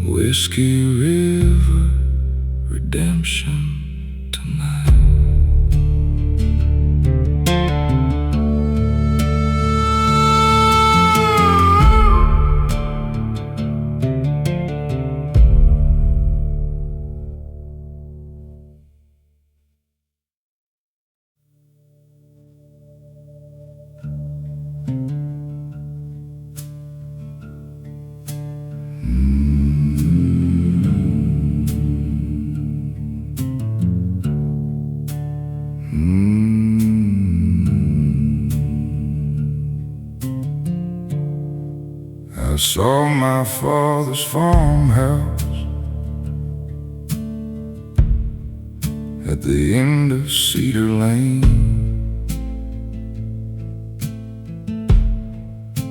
Whiskey River redemption tonight. I saw my father's farmhouse at the end of Cedar Lane.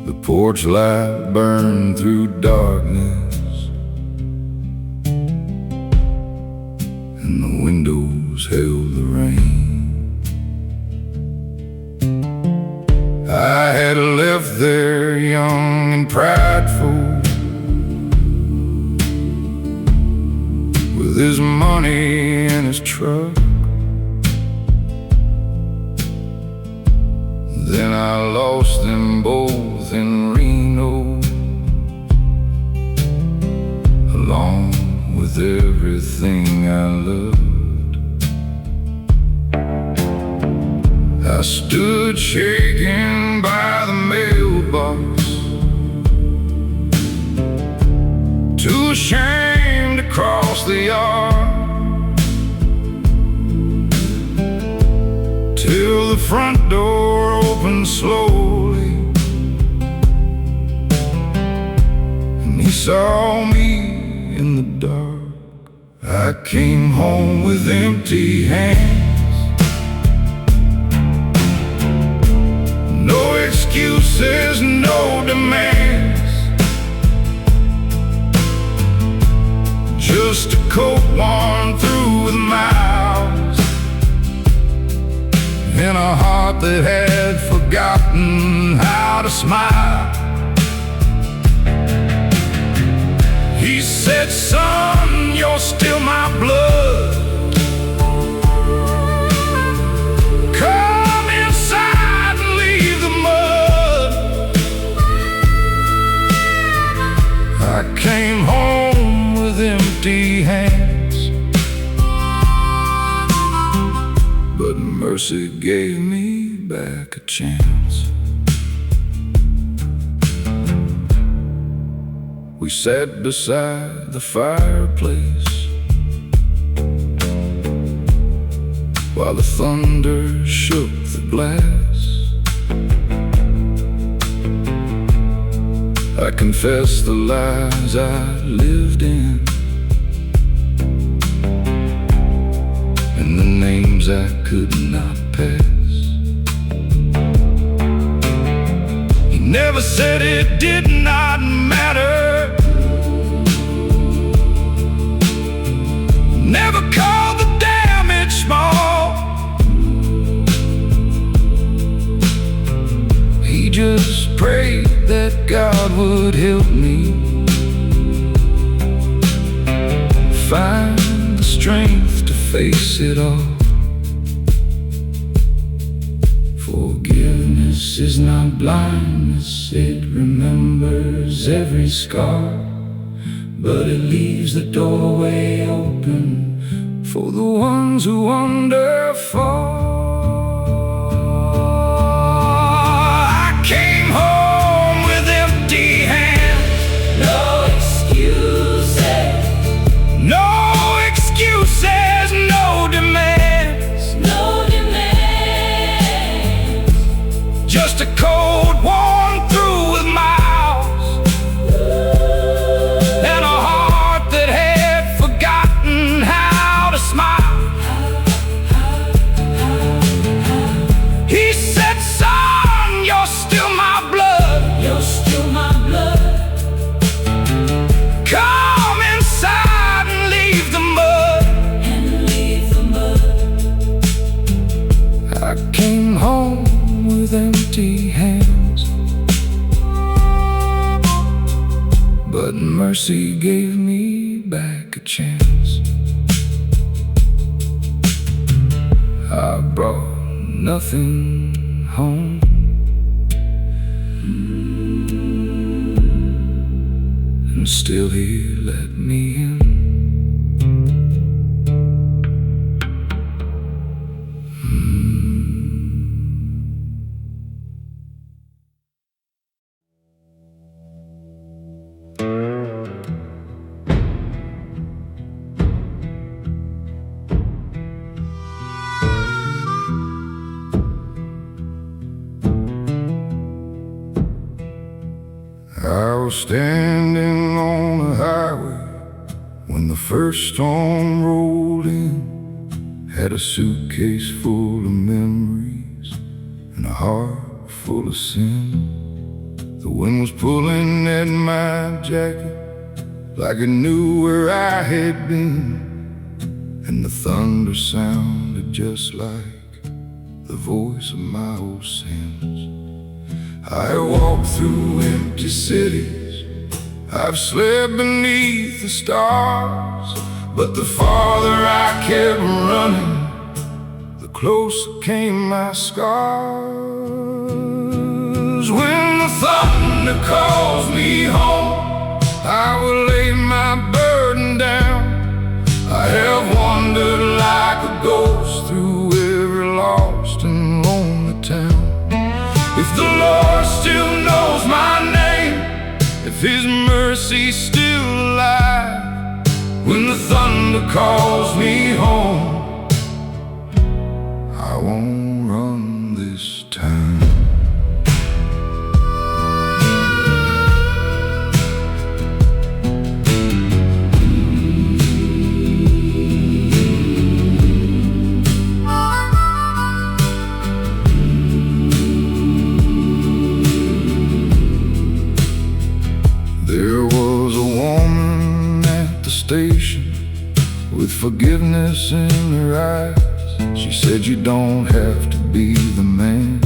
The porch light burned through darkness, and the windows held the rain. I had left there young and prideful, with his money and his truck. Then I lost them both in Reno, along with everything I loved. I stood shaking by the mailbox, too ashamed to cross the yard, till the front door opened slowly, and he saw me in the dark. I came home with empty hands, no excuses, no demands, just a coat worn through with miles, and a heart that had forgotten how to smile. He said, son, you're still my blood. Come inside and leave the mud. I came home with empty hands, but mercy gave me back a chance. We sat beside the fireplace while the thunder shook the glass. I confess the lies I lived in, and the names I could not pass. He never said it did not matter, never called the damage small. He just prayed that God would help me find the strength to face it all. Forgiveness is not blindness, it remembers every scar, but it leaves the doorway open for the ones who wander far. I came home with empty hands. No excuses. No excuses, no demands. No demands. Just a cold worn through with miles, and a heart that had forgotten how to smile. He said, son, you're still my blood. You're still my blood. Come inside and leave the mud. And leave the mud. I came home with empty hands, but mercy gave me back a chance. I brought nothing home, and still he let me in. I was standing on the highway when the first storm rolled in. Had a suitcase full of memories and a heart full of sin. The wind was pulling at my jacket like it knew where I had been, and the thunder sounded just like the voice of my old sins. I walked through empty cities, I've slept beneath the stars, but the farther I kept running, the closer came my scars. When the thunder calls me home, I will lay my burden down. I have wandered like a ghost through every lost and lonely town. If the Lord still knows my name, if His mercy's still alive, when the thunder calls me home, I won't run this time. There was a woman at the station with forgiveness in her eyes. She said, you don't have to be the man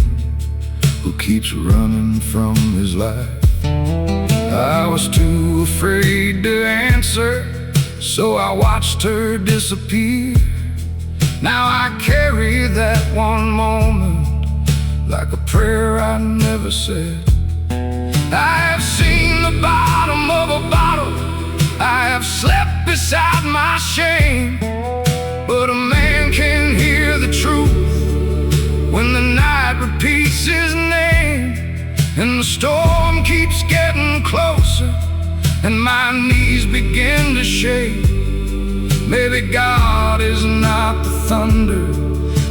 who keeps running from his life. I was too afraid to answer, so I watched her disappear. Now I carry that one moment like a prayer I never said. I have seen the bottom of a bottle, I have slept beside my shame, but a man can hear the truth when the night repeats his name, and the storm keeps getting closer and my knees begin to shake. Maybe God is not the thunder,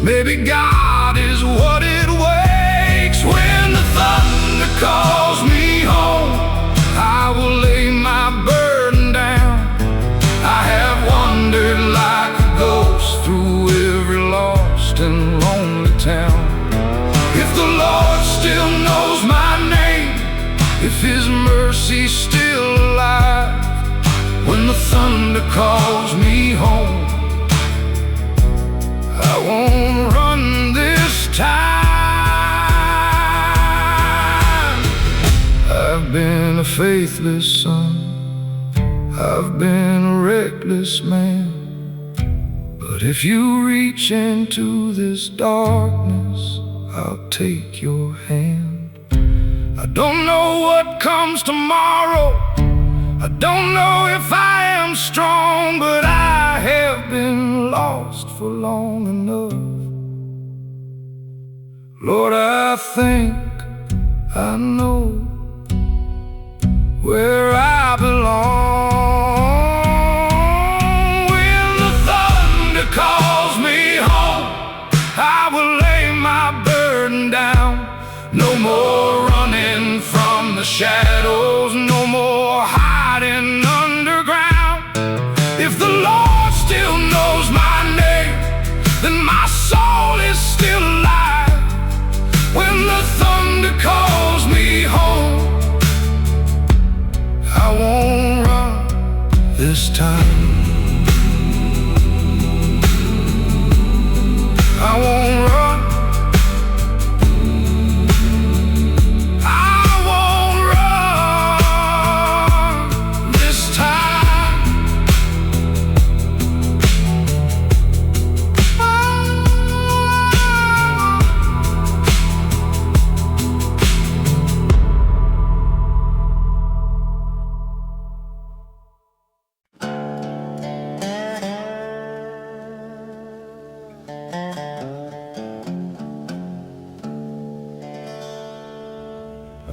maybe God is what it wakes. When the thunder calls me home, and lonely town. If the Lord still knows my name, if His mercy's still alive, when the thunder calls me home, I won't run this time. I've been a faithless son, I've been a reckless man, but if you reach into this darkness, I'll take your hand. I don't know what comes tomorrow, I don't know if I am strong, but I have been lost for long enough. Lord, I think I know where I belong. When the thunder calls me home, I will lay my burden down. No more running from the shadows, no more hiding underground. If the Lord still knows my name, then my soul is still alive. When the thunder calls me home, I won't run this time. I won't run.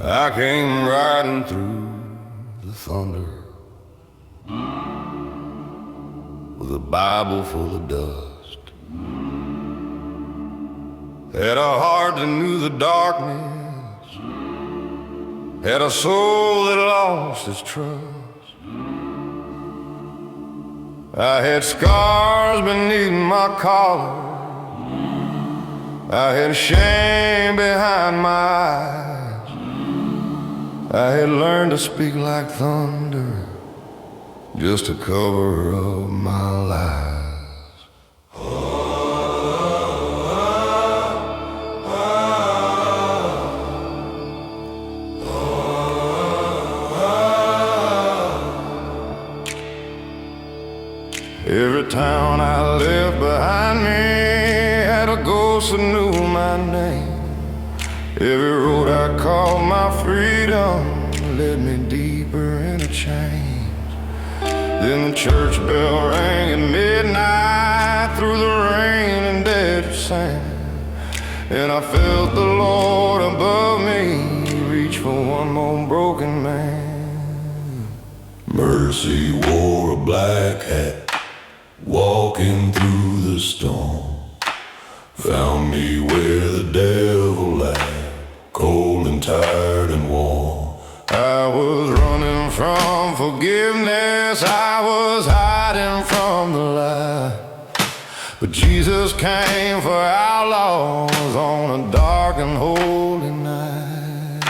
I came riding through the thunder with a Bible full of dust. Had a heart that knew the darkness, had a soul that lost its trust. I had scars beneath my collar, I had shame behind my eyes. I had learned to speak like thunder just to cover up my lies. Every town I left behind me had a ghost that knew my name. Every road I called my freedom led me deeper into chains. Then the church bell rang at midnight through the rain and desert sand, and I felt the Lord above me reach for one more broken man. Mercy wore a black hat, walking through the storm, found me where the devil lay, cold and tired and warm. I was running from forgiveness, I was hiding from the light, but Jesus came for outlaws on a dark and holy night.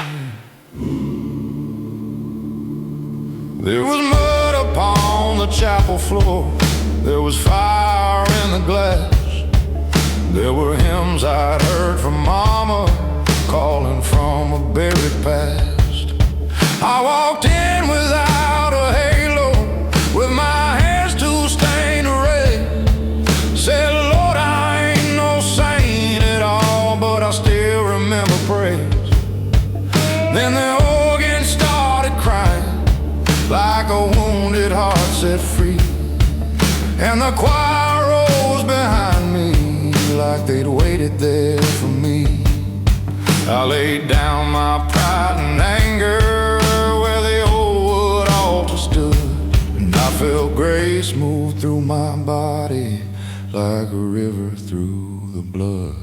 There was mud upon the chapel floor, there was fire in the glass. There were hymns I'd heard from Mama, calling from a buried past. I walked in without a halo, with my hands too stained to red. Said, Lord, I ain't no saint at all, but I still remember praise. Then the organ started crying, like a wounded heart set free, and the choir rose behind me, like they'd waited there for me. I laid down my pride and anger where the old wood altar stood, and I felt grace move through my body like a river through the blood.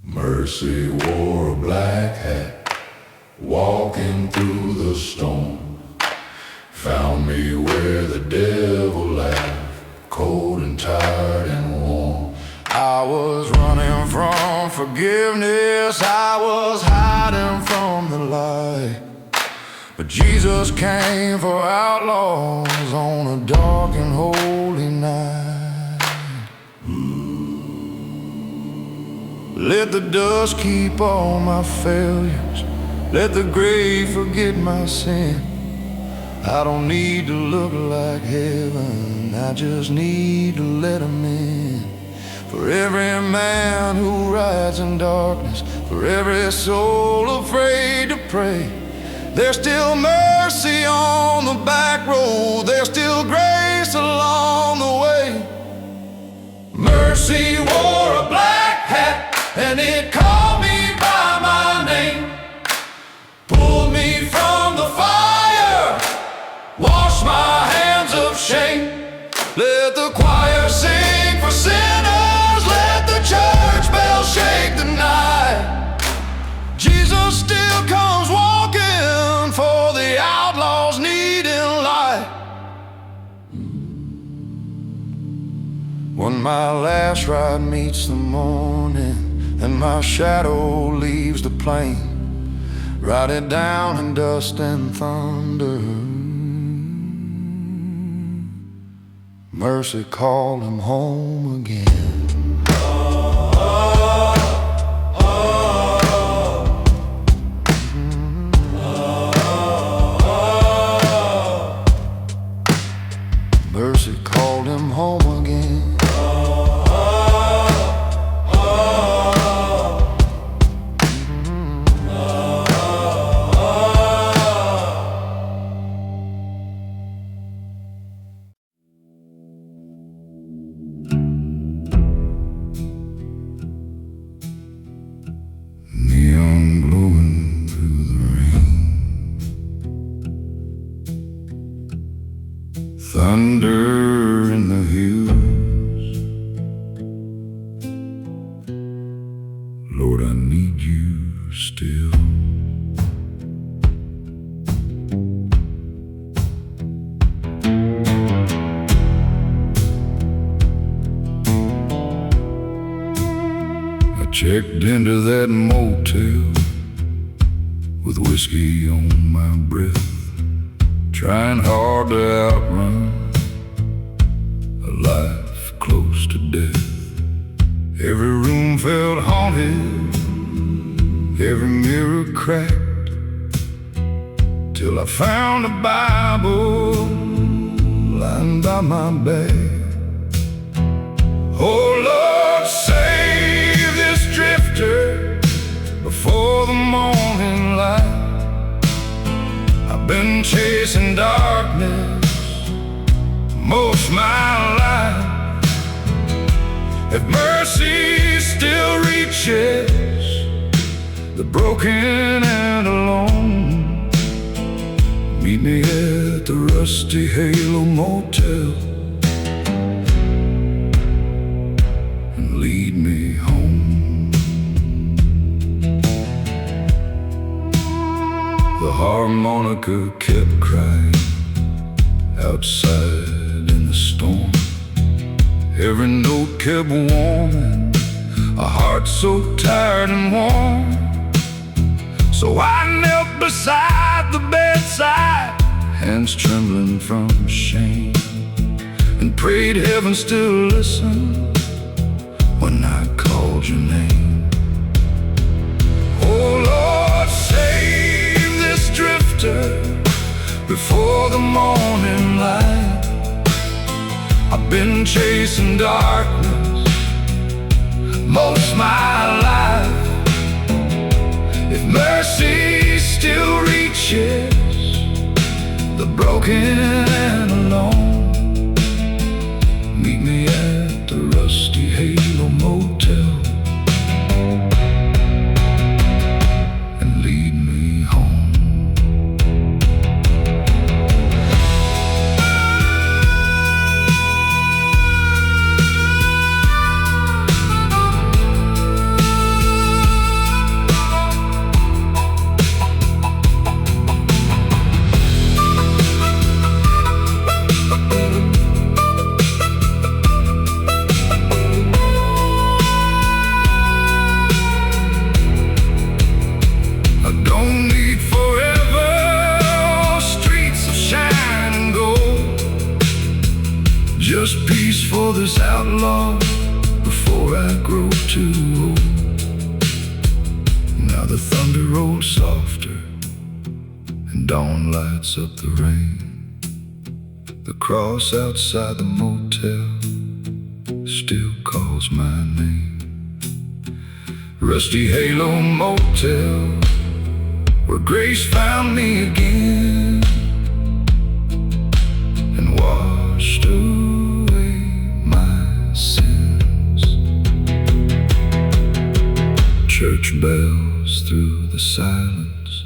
Mercy wore a black hat, walking through the storm, found me where the devil laughed, cold and tired and warm. I was running from forgiveness, I was hiding from the light. But Jesus came for outlaws on a dark and holy night. Let the dust keep all my failures, let the grave forget my sin. I don't need to look like heaven, I just need to let him in. For every man who rides in darkness, for every soul afraid to pray, there's still mercy on the back road, there's still grace along the way. Mercy wore a black hat and it called me by my name, pulled me from the fire, washed my hands of shame. Let the choir sing for sinners, let the church bell shake the night. Jesus still comes walking for the outlaws needing light. When my last ride meets the morning and my shadow leaves the plain, write it down in dust and thunder. Mercy, call him home again. Mercy called him home again. Neon glowing through the rain, thunder in the hills. Lord, I need you still. I checked into that motel with whiskey on my breath, trying hard to outrun a life close to death. Every room felt haunted, every mirror cracked, till I found a Bible lying by my bed. Oh Lord, save this drifter before the morning light. I've been chasing darkness most my life. If mercy still reaches the broken and alone, meet me at the Rusty Halo Motel and lead me home. The harmonica kept crying outside in the storm. Every note kept warming a heart so tired and warm. So I knelt beside the bedside, hands trembling from shame, and prayed heaven still listened when I called your name. Oh Lord, save this drifter before the morning light. I've been chasing darkness most my life. If mercy still reaches the broken and alone, meet me at the Rusty Halo Motel and lead me home. for this outlaw before I grow too old. Now the thunder rolls softer and dawn lights up the rain. The cross outside the motel still calls my name. Rusty Halo Motel, where grace found me again and washed away my sins. Church bells through the silence,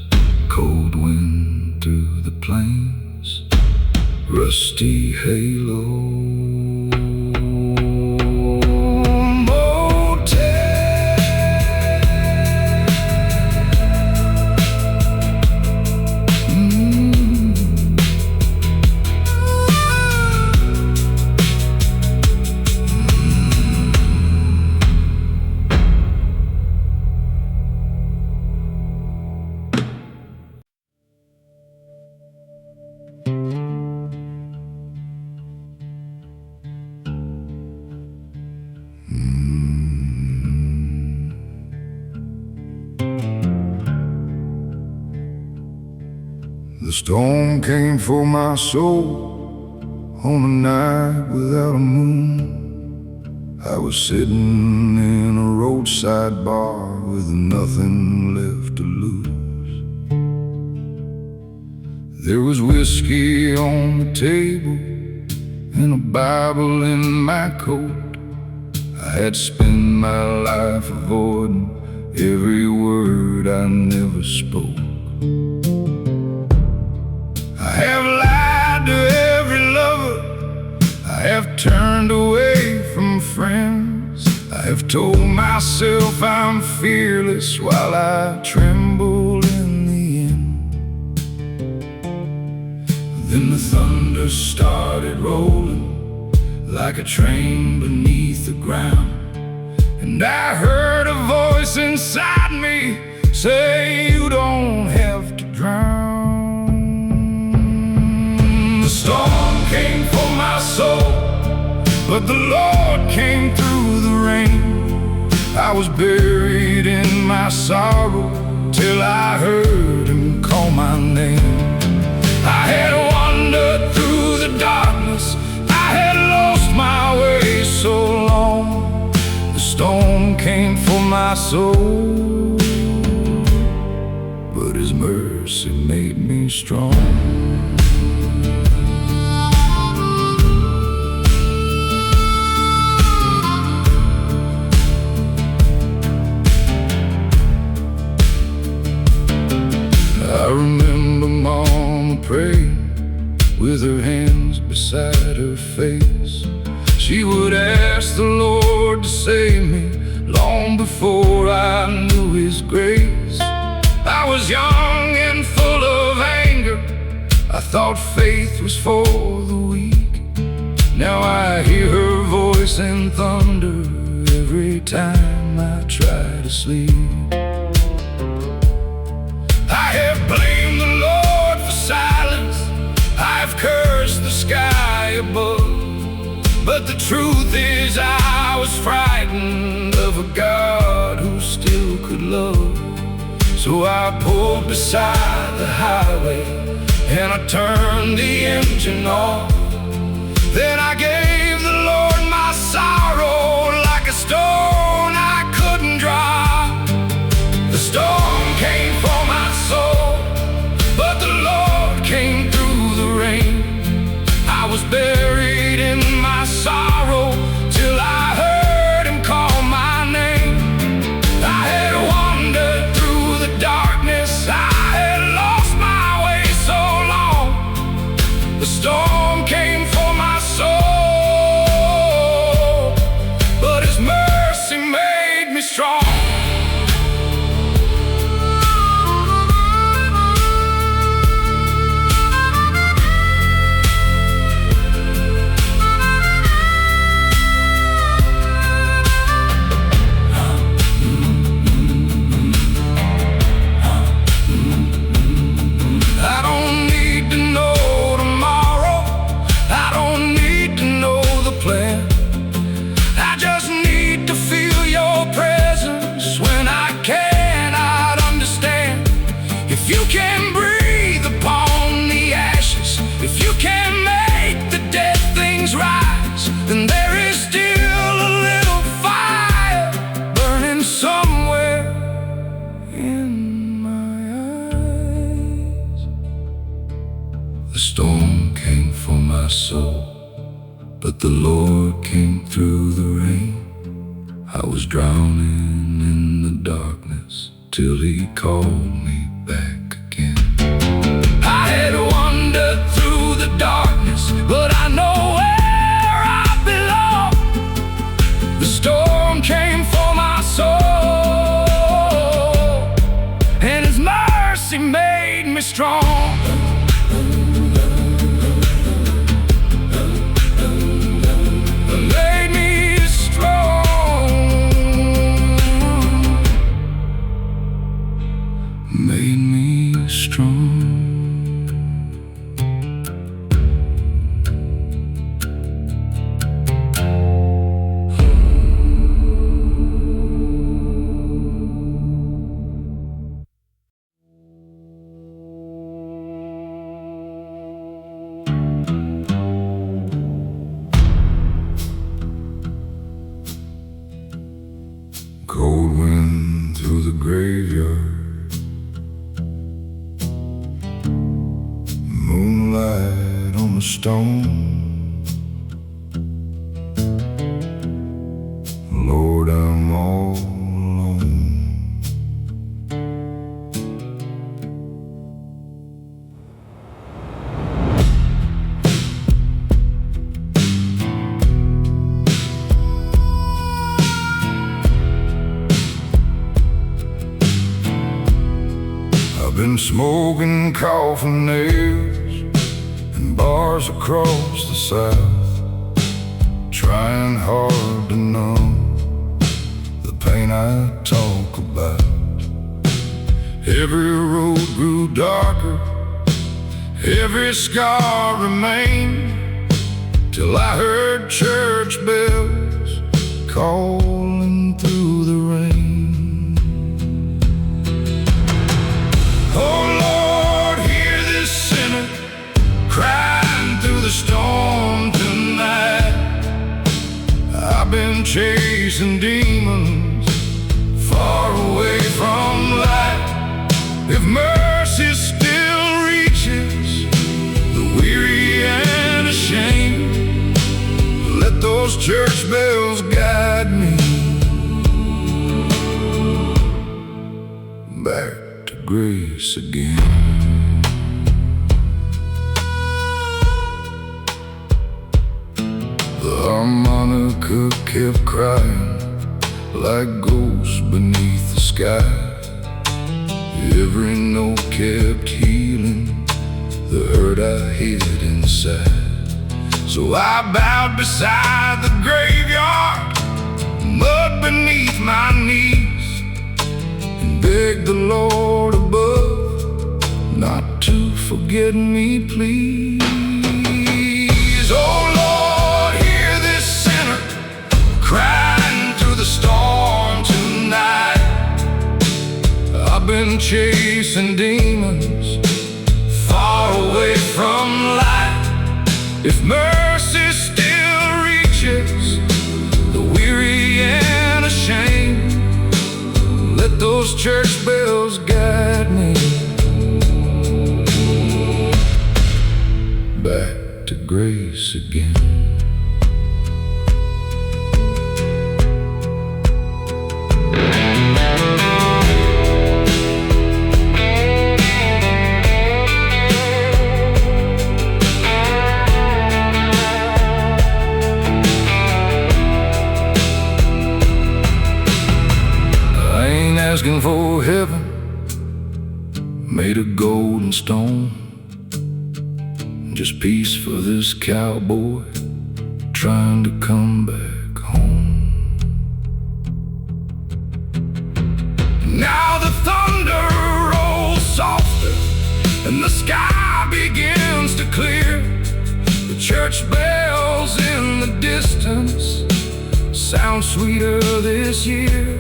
cold wind through the plains. Rusty Halo The storm came for my soul on a night without a moon. I was sitting in a roadside bar with nothing left to lose. There was whiskey on the table and a Bible in my coat. I had spent my life avoiding every word I never spoke. I have lied to every lover, I have turned away from friends. I have told myself I'm fearless while I tremble in the end. Then the thunder started rolling like a train beneath the ground, and I heard a voice inside me say, you don't have to drown. The storm came for my soul, but the Lord came through the rain. I was buried in my sorrow till I heard him call my name. I had wandered through the darkness, I had lost my way so long. The storm came for my soul, but his mercy made me strong. I remember Mama praying with her hands beside her face. She would ask the Lord to save me long before I knew His grace. I was young and full of anger, I thought faith was for the weak. Now I hear her voice in thunder every time I try to sleep. I have blamed the Lord for silence, I've cursed the sky above, but the truth is I was frightened of a God who still could love. So I pulled beside the highway and I turned the engine off. Then I gave the Lord my sorrow like a stone I couldn't drop. The storm came for my soul, but the Lord came through the rain. I was buried in my sorrow till I heard him call my name. I had wandered through the darkness, I had lost my way so long. The storm came for my soul, but his mercy made me strong. but the Lord came through the rain. I was drowning in the darkness till He called me back again. I had wandered through the darkness, but I know where I belong. The storm came for my soul, and His mercy made me strong. Made me strong. Made me strong. Cold wind through the graveyard, moonlight on the stone. Lord, I'm all alone. I've been smoking coffin nails in bars across the South, trying hard to numb the pain I talk about. Every road grew darker, every scar remained, till I heard church bells calling through the rain. Oh Lord, hear this sinner crying through the storm tonight. I've been chasing demons far away from light. If mercy still reaches the weary and ashamed, let those church bells guide me back to grace again. The harmonica kept crying like ghosts beneath the sky. Every note kept healing the hurt I hid inside. So I bowed beside the graveyard, mud beneath my knees, and begged the Lord above not to forget me, please. Oh Lord, hear this sinner crying through the storm tonight. I've been chasing demons far away from light. If mercy still reaches the weary and ashamed, let those church bells guide me back to grace again. Asking for heaven made of gold and stone, just peace for this cowboy trying to come back home. Now the thunder rolls softer and the sky begins to clear. The church bells in the distance sound sweeter this year.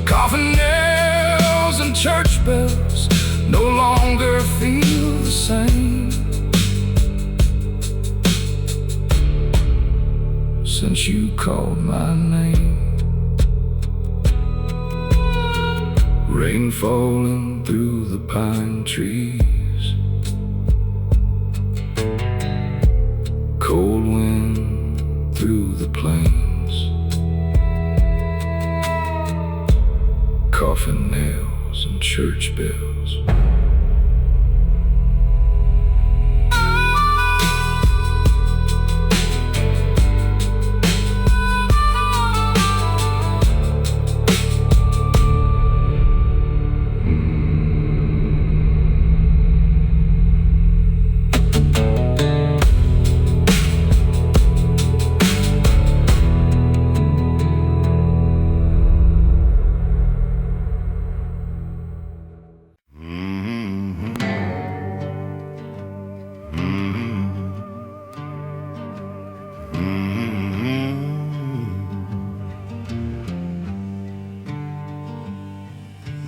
Coffin nails and church bells no longer feel the same since you called my name. Rain falling through the pine trees, cold wind plains, coffin nails and church bells.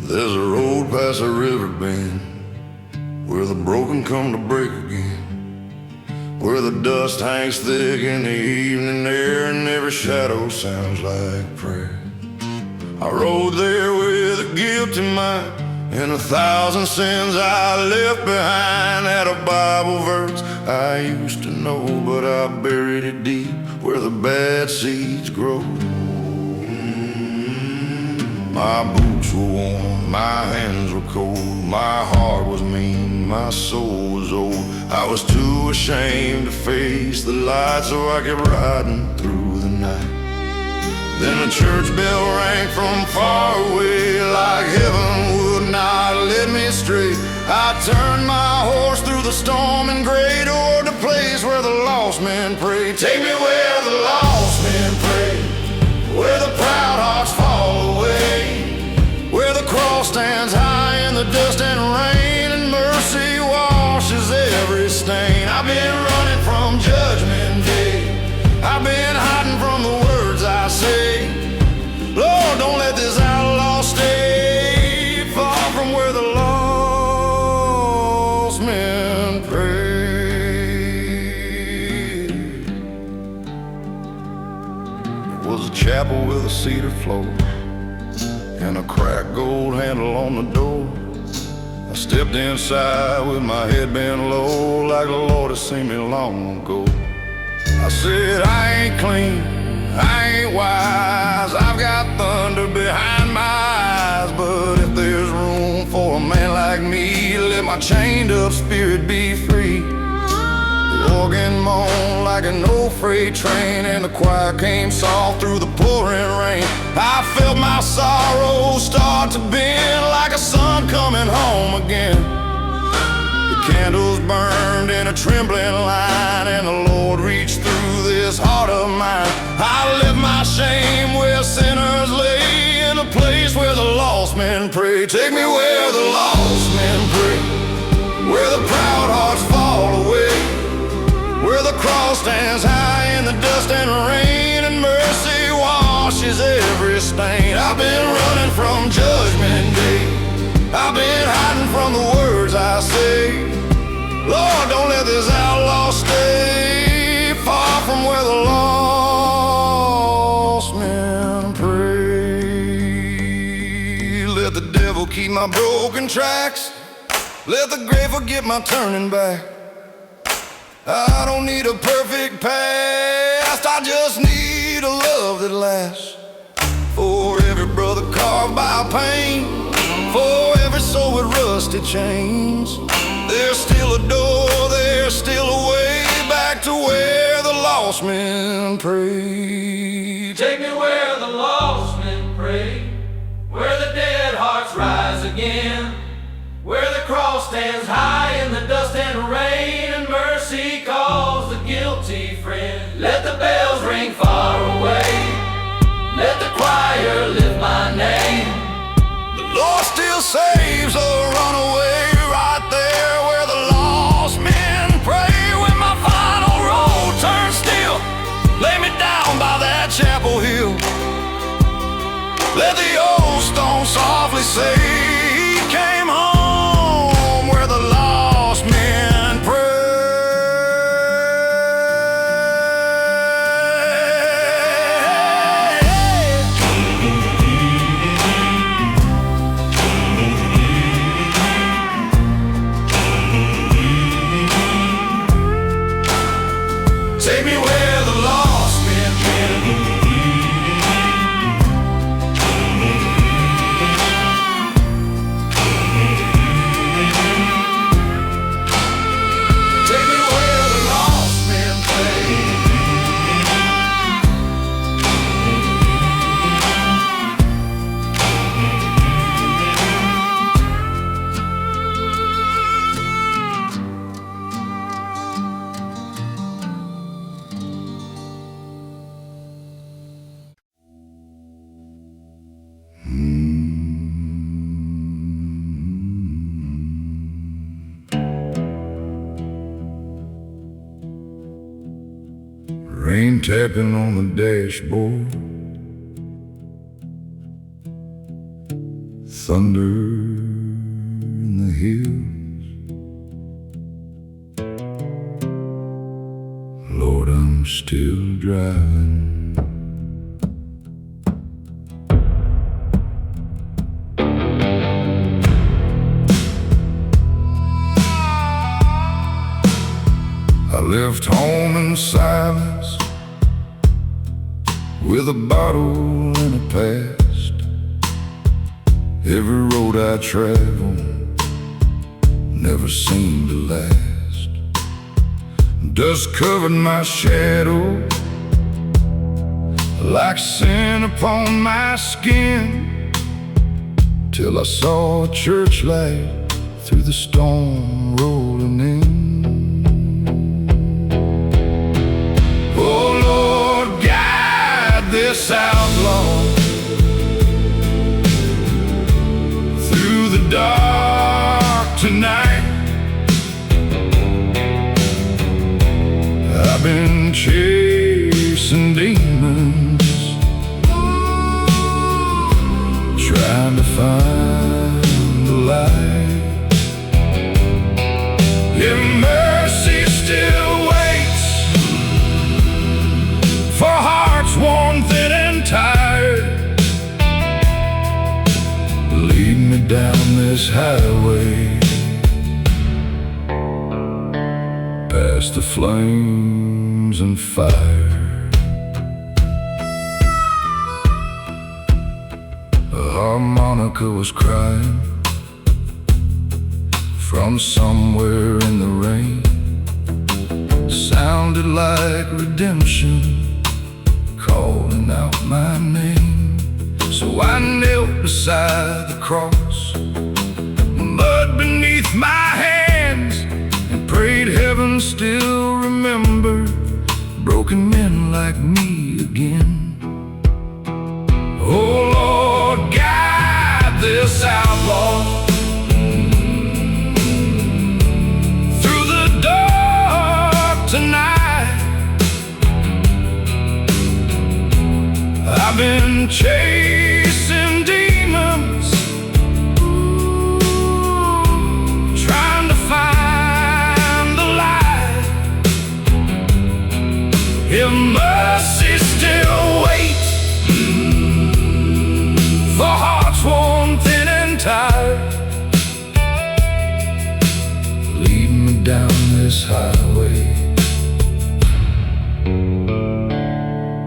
There's a road past a river bend where the broken come to break again, where the dust hangs thick in the evening air and every shadow sounds like prayer. I rode there with a guilty mind and 1,000 sins I left behind. Had a Bible verse I used to know, but I buried it deep where the bad seeds grow. My boots were worn, my hands were cold, my heart was mean, my soul was old. I was too ashamed to face the light, so I kept riding through the night. Then the church bell rang from far away, like heaven would not let me stray. I turned my horse through the storm and gray toward the place where the lost men pray. Take me where the lost men pray, where the proud hearts fall away, where the cross stands high in the dust and rain, and mercy washes every stain. I've been running from Judgment Day, I've been hiding from the words I say. Lord, don't let this outlaw stay far from where the lost men pray. It was a chapel with a cedar floor and a cracked gold handle on the door. I stepped inside with my head bent low, like the Lord had seen me long ago. I said, I ain't clean, I ain't wise, I've got thunder behind my eyes, but if there's room for a man like me, let my chained up spirit be free. The organ moaned like an old freight train, and the choir came soft through the pouring rain. I felt my sorrow start to bend, like a son coming home again. The candles burned in a trembling line, and the Lord reached through this heart of mine. I left my shame where sinners lay, in a place where the lost men pray. Take me where the lost men pray, where the proud hearts fall away, where the cross stands high in the dust and rain, and mercy washes every stain. I've been running from Judgment Day, I've been hiding from the words I say. Lord, don't let this outlaw stay far from where the lost men pray. Let the devil keep my broken tracks, let the grave forget my turning back. I don't need a perfect past, I just need a love that lasts. For every brother carved by pain, for every soul with rusty chains, there's still a door, there's still a way back to where the lost men pray. Take me where the lost men pray, where the dead hearts rise again, where the cross stands high in the dust and rain, and mercy calls the guilty friend. Let the bells ring far away, let the choir lift my name. The Lord still saves a runaway, right there where the lost men pray. When my final road turns still, lay me down by that chapel hill. Let the old stone softly say, he came home where the lost men pray. Take me where the lost men tapping on the dashboard. Thunder in the hills. Lord, I'm still driving. I left home in silence, with a bottle and a past. Every road I travel never seemed to last. Dust covered my shadow like sin upon my skin, till I saw a church light through the storm rolling in. This outlaw through the dark tonight. I've been chasing demons, trying to find the light. If mercy still waits for hearts worn thin and tired, lead me down this highway, past the flames and fire. A harmonica was crying from somewhere in the rain. Sounded like redemption calling out my name. So I knelt beside the cross, mud beneath my hands, and prayed heaven still remember broken men like me again. Oh Lord, guide this outlaw through the dark tonight. I've been chasing demons, trying to find the light. If mercy still waits for hearts worn thin and tired, lead me down this highway,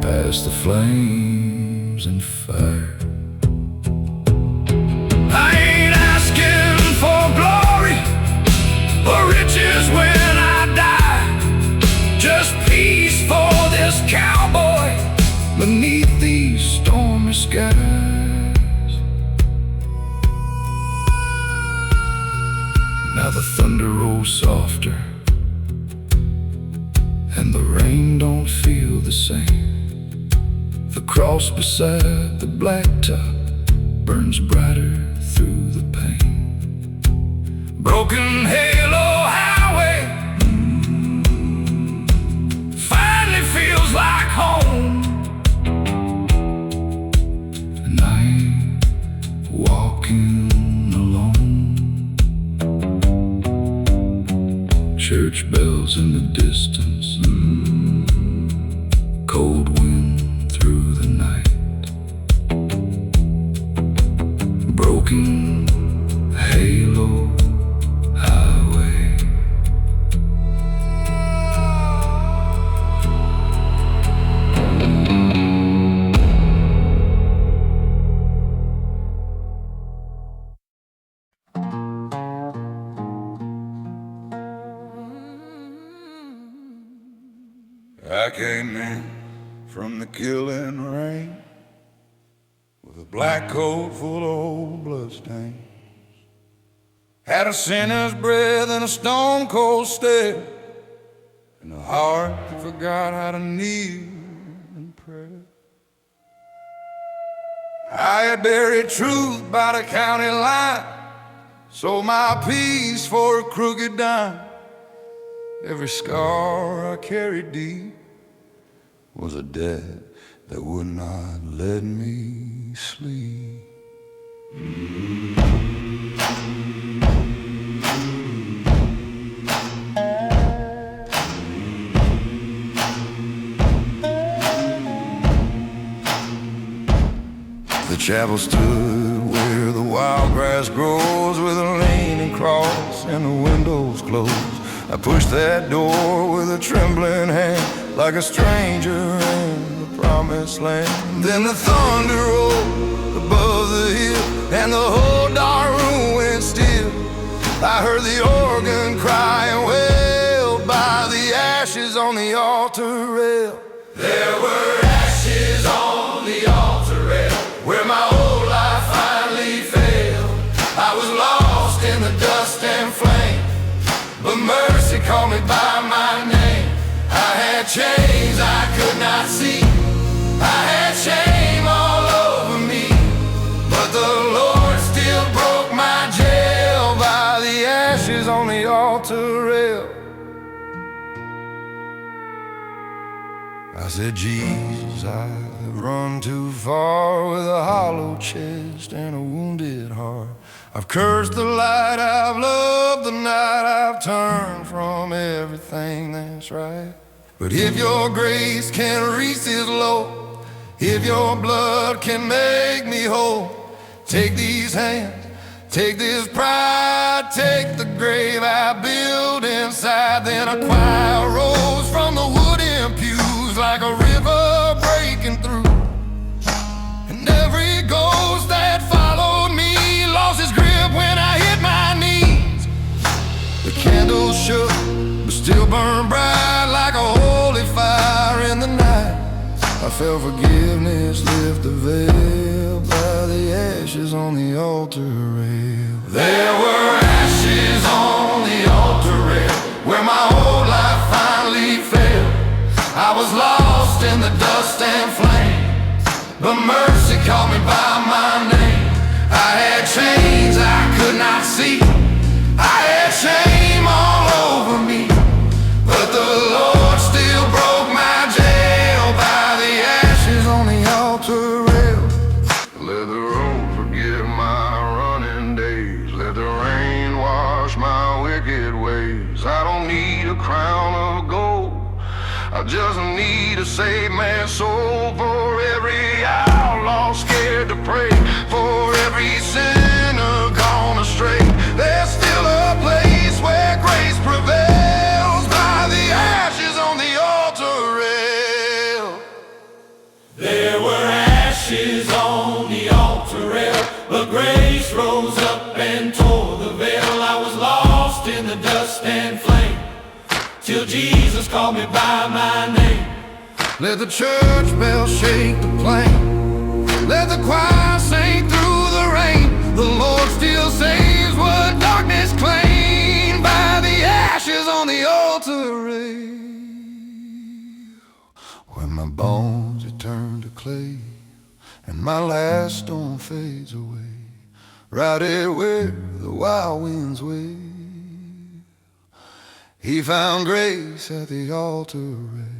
past the flames and fire. I ain't asking for glory or riches when I die, just peace for this cowboy beneath these stormy skies. Now the thunder rolls softer, and the rain don't feel the same. The cross beside the blacktop burns brighter through the pain. Broken halo highway finally feels like home, and I ain't walking alone. Church bells in the distance, cold wind through the night. Broken halo highway. I came in from the killing rain with a black coat full of old bloodstains. Had a sinner's breath and a stone cold stare, and a heart that forgot how to kneel and pray. I had buried truth by the county line, sold my peace for a crooked dime. Every scar I carried deep was a debt that would not let me sleep. The chapel stood where the wild grass grows, with a leaning cross and the windows closed. I pushed that door with a trembling hand, like a stranger in the promised land. Then the thunder rolled above the hill, and the whole dark room went still. I heard the organ cry and wail by the ashes on the altar rail. There were ashes on the altar rail, where my whole life finally failed. I was lost in the dust and flame, but mercy called me by my name. I had chains I could not see, I had shame all over me, but the Lord still broke my jail by the ashes on the altar rail. I said, Jesus, I've run too far with a hollow chest and a wounded heart. I've cursed the light, I've loved the night, I've turned from everything that's right. But if your grace can reach this low, if your blood can make me whole, take these hands, take this pride, take the grave I build inside. Then a choir rose from the wooden pews like a river breaking through, and every ghost that followed me lost its grip when I hit my knees. The candles shook but still burned bright like a holy fire in the night. I felt forgiveness lift the veil by the ashes on the altar rail. There were ashes on the altar rail, where my whole life finally failed. I was lost in the dust and flame, but mercy called me by my name. I had chains I could not see, I had shame all over me, but the Lord still broke my jail by the ashes on the altar rail. Let the road forgive my running days, let the rain wash my wicked ways. I don't need a crown of gold, I just need a saved man's soul. For every outlaw scared to pray, for every sinner gone astray, there's still a place where grace prevails by the ashes on the altar rail. There were ashes on the altar rail, but grace rose up and tore the veil. I was lost in the dust and flame, till Jesus called me by my name. Let the church bells shake the plain, let the choir sing through the rain. The Lord still saves what darkness claimed by the ashes on the altar rail. When my bones had turned to clay and my last stone fades away, right here where the wild winds wave, He found grace at the altar rail.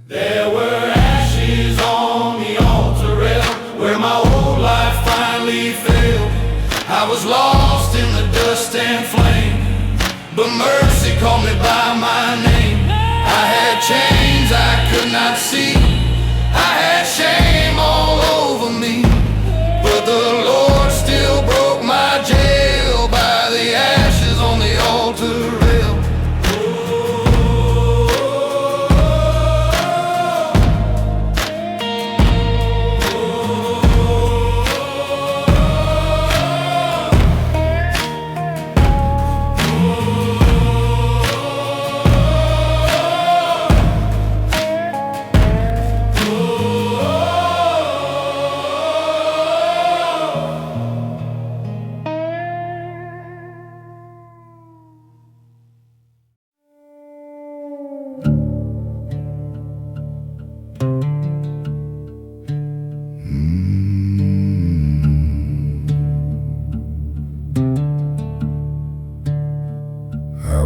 There were ashes on the altar rail, where my whole life finally failed. I was lost in the dust and flame, but mercy called me by my name. I had chains I could not see, I had shame all over me, but the Lord still broke my jail by the ashes on the altar rail.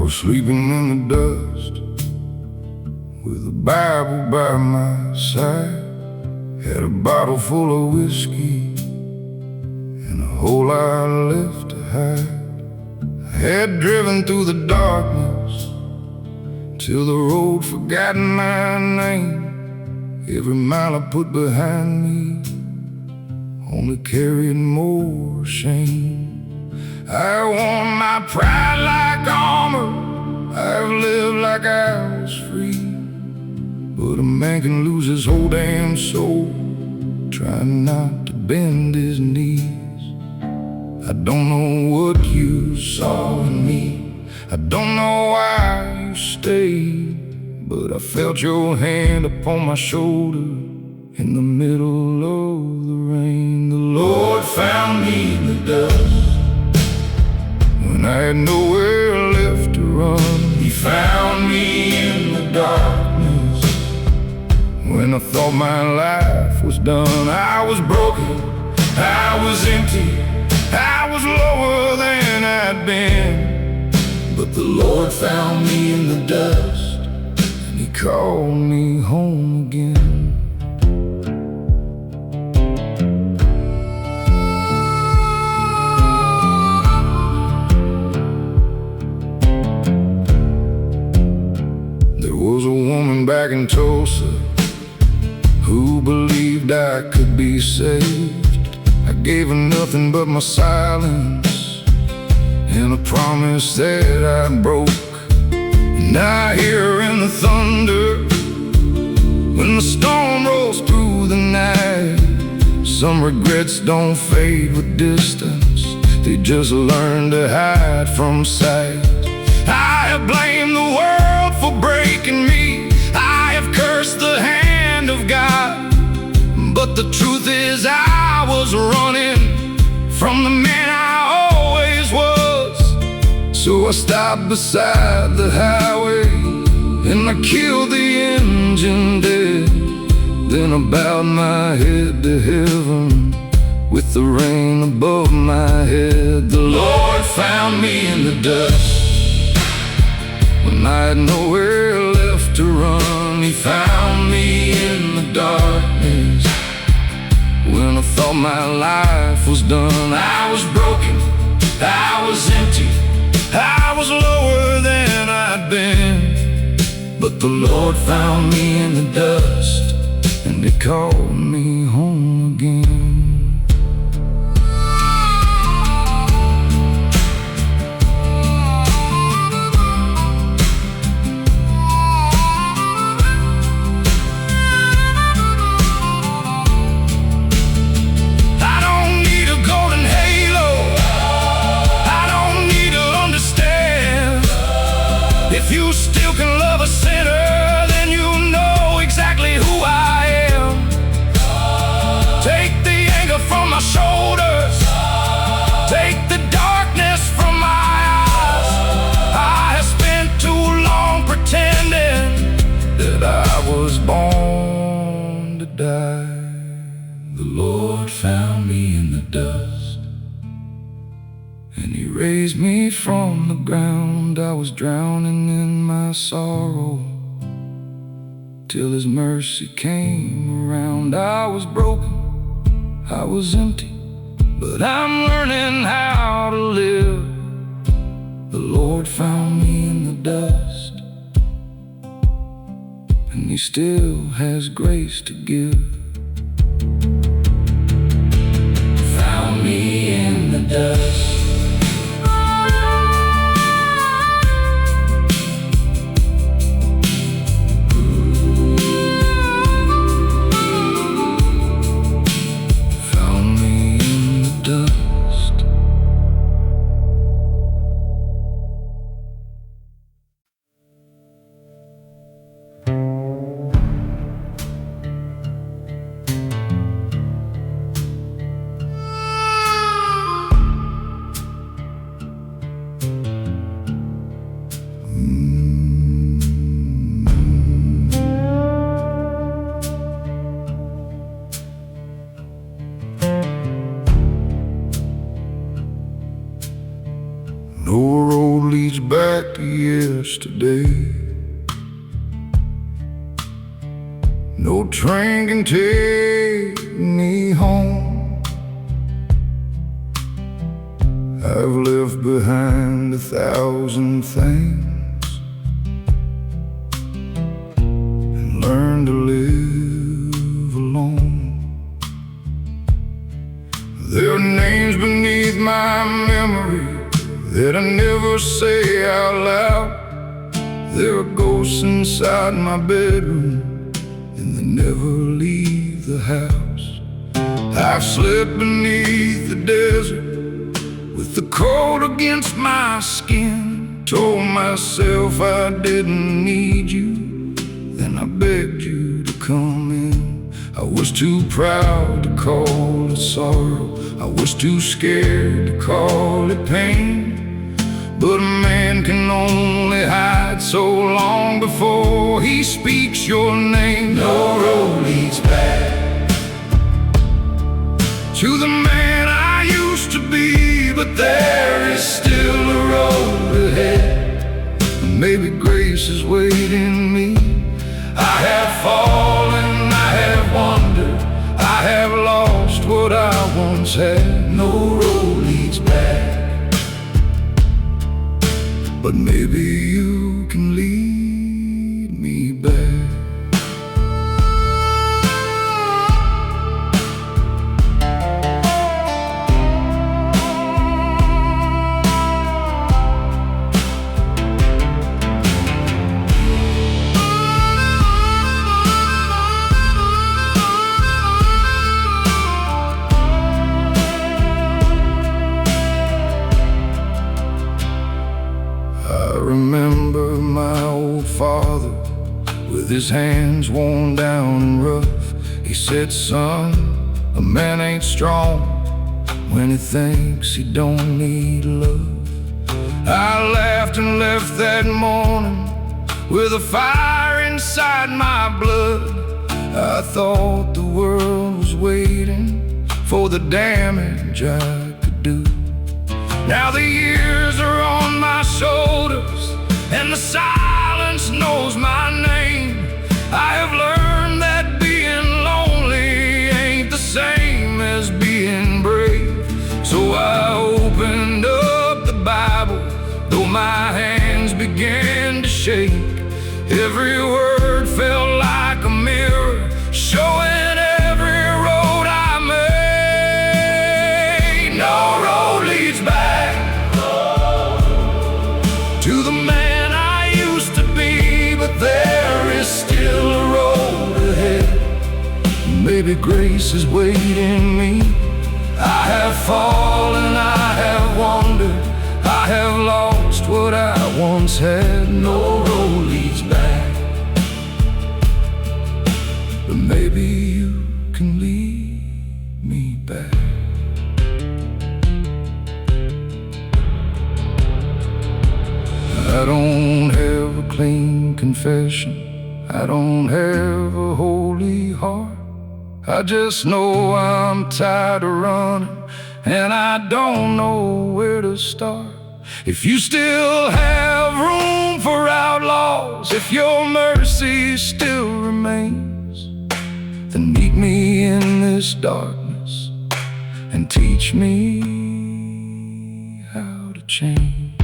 Sleeping in the dust with a Bible by my side. Had a bottle full of whiskey and a whole lot left to hide. I had driven through the darkness till the road forgot my name. Every mile I put behind me only carried more shame. I wore my pride like armor, I've lived like I was free. But a man can lose his whole damn soul trying not to bend his knees. I don't know what you saw in me, I don't know why you stayed, but I felt your hand upon my shoulder in the middle of the rain. The Lord found me in the dust when I had nowhere left to run. He found me in the darkness when I thought my life was done. I was broken, I was empty, I was lower than I'd been. But the Lord found me in the dust and He called me home again. Back in Tulsa, who believed I could be saved. I gave her nothing but my silence and a promise that I broke. And I hear her in the thunder when the storm rolls through the night. Some regrets don't fade with distance, they just learn to hide from sight. I have blamed the world for breaking me, I have cursed the hand of God, but the truth is I was running from the man I always was. So I stopped beside the highway and I killed the engine dead. Then I bowed my head to heaven with the rain above my head. The Lord found me in the dust when I had nowhere left to run. He found me in the darkness when I thought my life was done. I was broken, I was empty, I was lower than I'd been. But the Lord found me in the dust and He called me home again. If you still can love a sinner, then you know exactly who I am. Take the anger from my shoulders, take the darkness from my eyes. I have spent too long pretending that I was born to die. The Lord found me in the dust and He raised me from the ground. I was drowning in my sorrow till His mercy came around. I was broken, I was empty, but I'm learning how to live. The Lord found me in the dust and He still has grace to give. Found me in the dust. No road leads back to yesterday. no train can take me home. I've left behind 1,000 things and learned to live alone. There are names beneath my memory that I never say out loud. There are ghosts inside my bedroom, and they never leave the house. I've slept beneath the desert with the cold against my skin. Told myself I didn't need you, then I begged you to come in. I was too proud to call it sorrow, I was too scared to call it pain. But a man can only hide so long before he speaks your name. No road leads back to the man I used to be, but there is still a road ahead. Maybe grace is waiting me. I have fallen, I have wandered, I have lost what I once had. No road leads back, but maybe you can lead me back. I remember my old father with his hands worn down and rough. He said, son, a man ain't strong when he thinks he don't need love. I laughed and left that morning with a fire inside my blood. I thought the world was waiting for the damage I could do. Now the years are on my shoulders and the silence knows my name. I have learned that being lonely ain't the same as being brave. So I opened up the Bible, though my hands began to shake. Every word felt like a mirror, showing every road I made. No road leads back to the man I used to be, but there is still a road ahead. Maybe grace is waiting me. I have fallen, I have wandered, I have lost what I once had. No road leads back, but maybe you can lead me back. I don't have a clean confession, I don't have a holy heart. I just know I'm tired of running, and I don't know where to start. If you still have room for outlaws, if your mercy still remains, then meet me in this darkness and teach me how to change.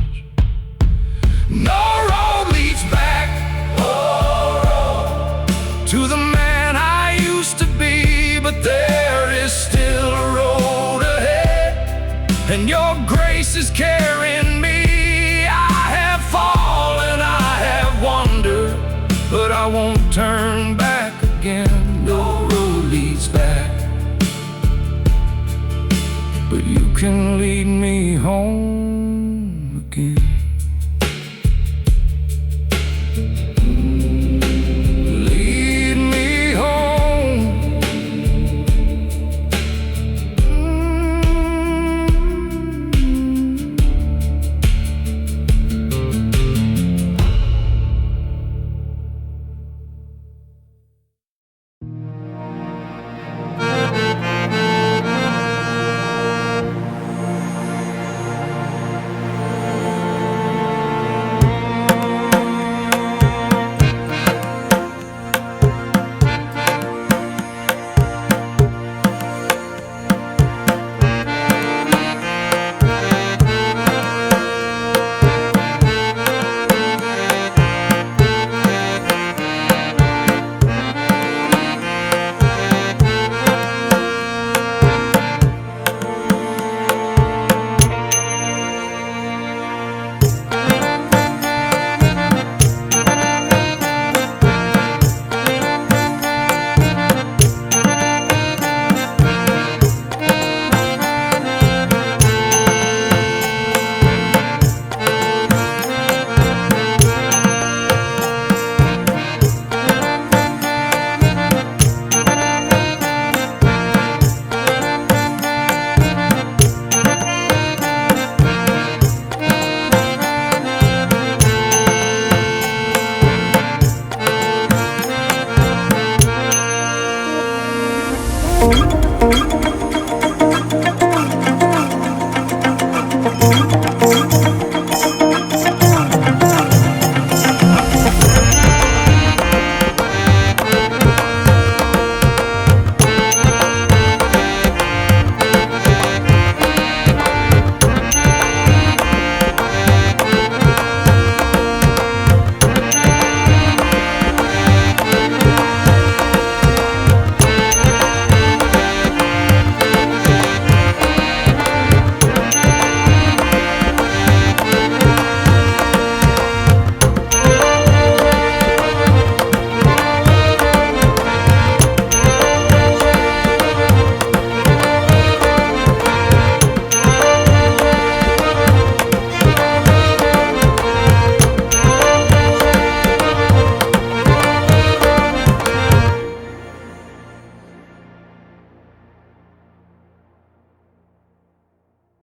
No road leads back, oh, road, to the man I used to be, but there is still a road ahead, and your grace is carrying me. I have fallen, I have wandered, but I won't turn back again. No road leads back, but you can lead me home.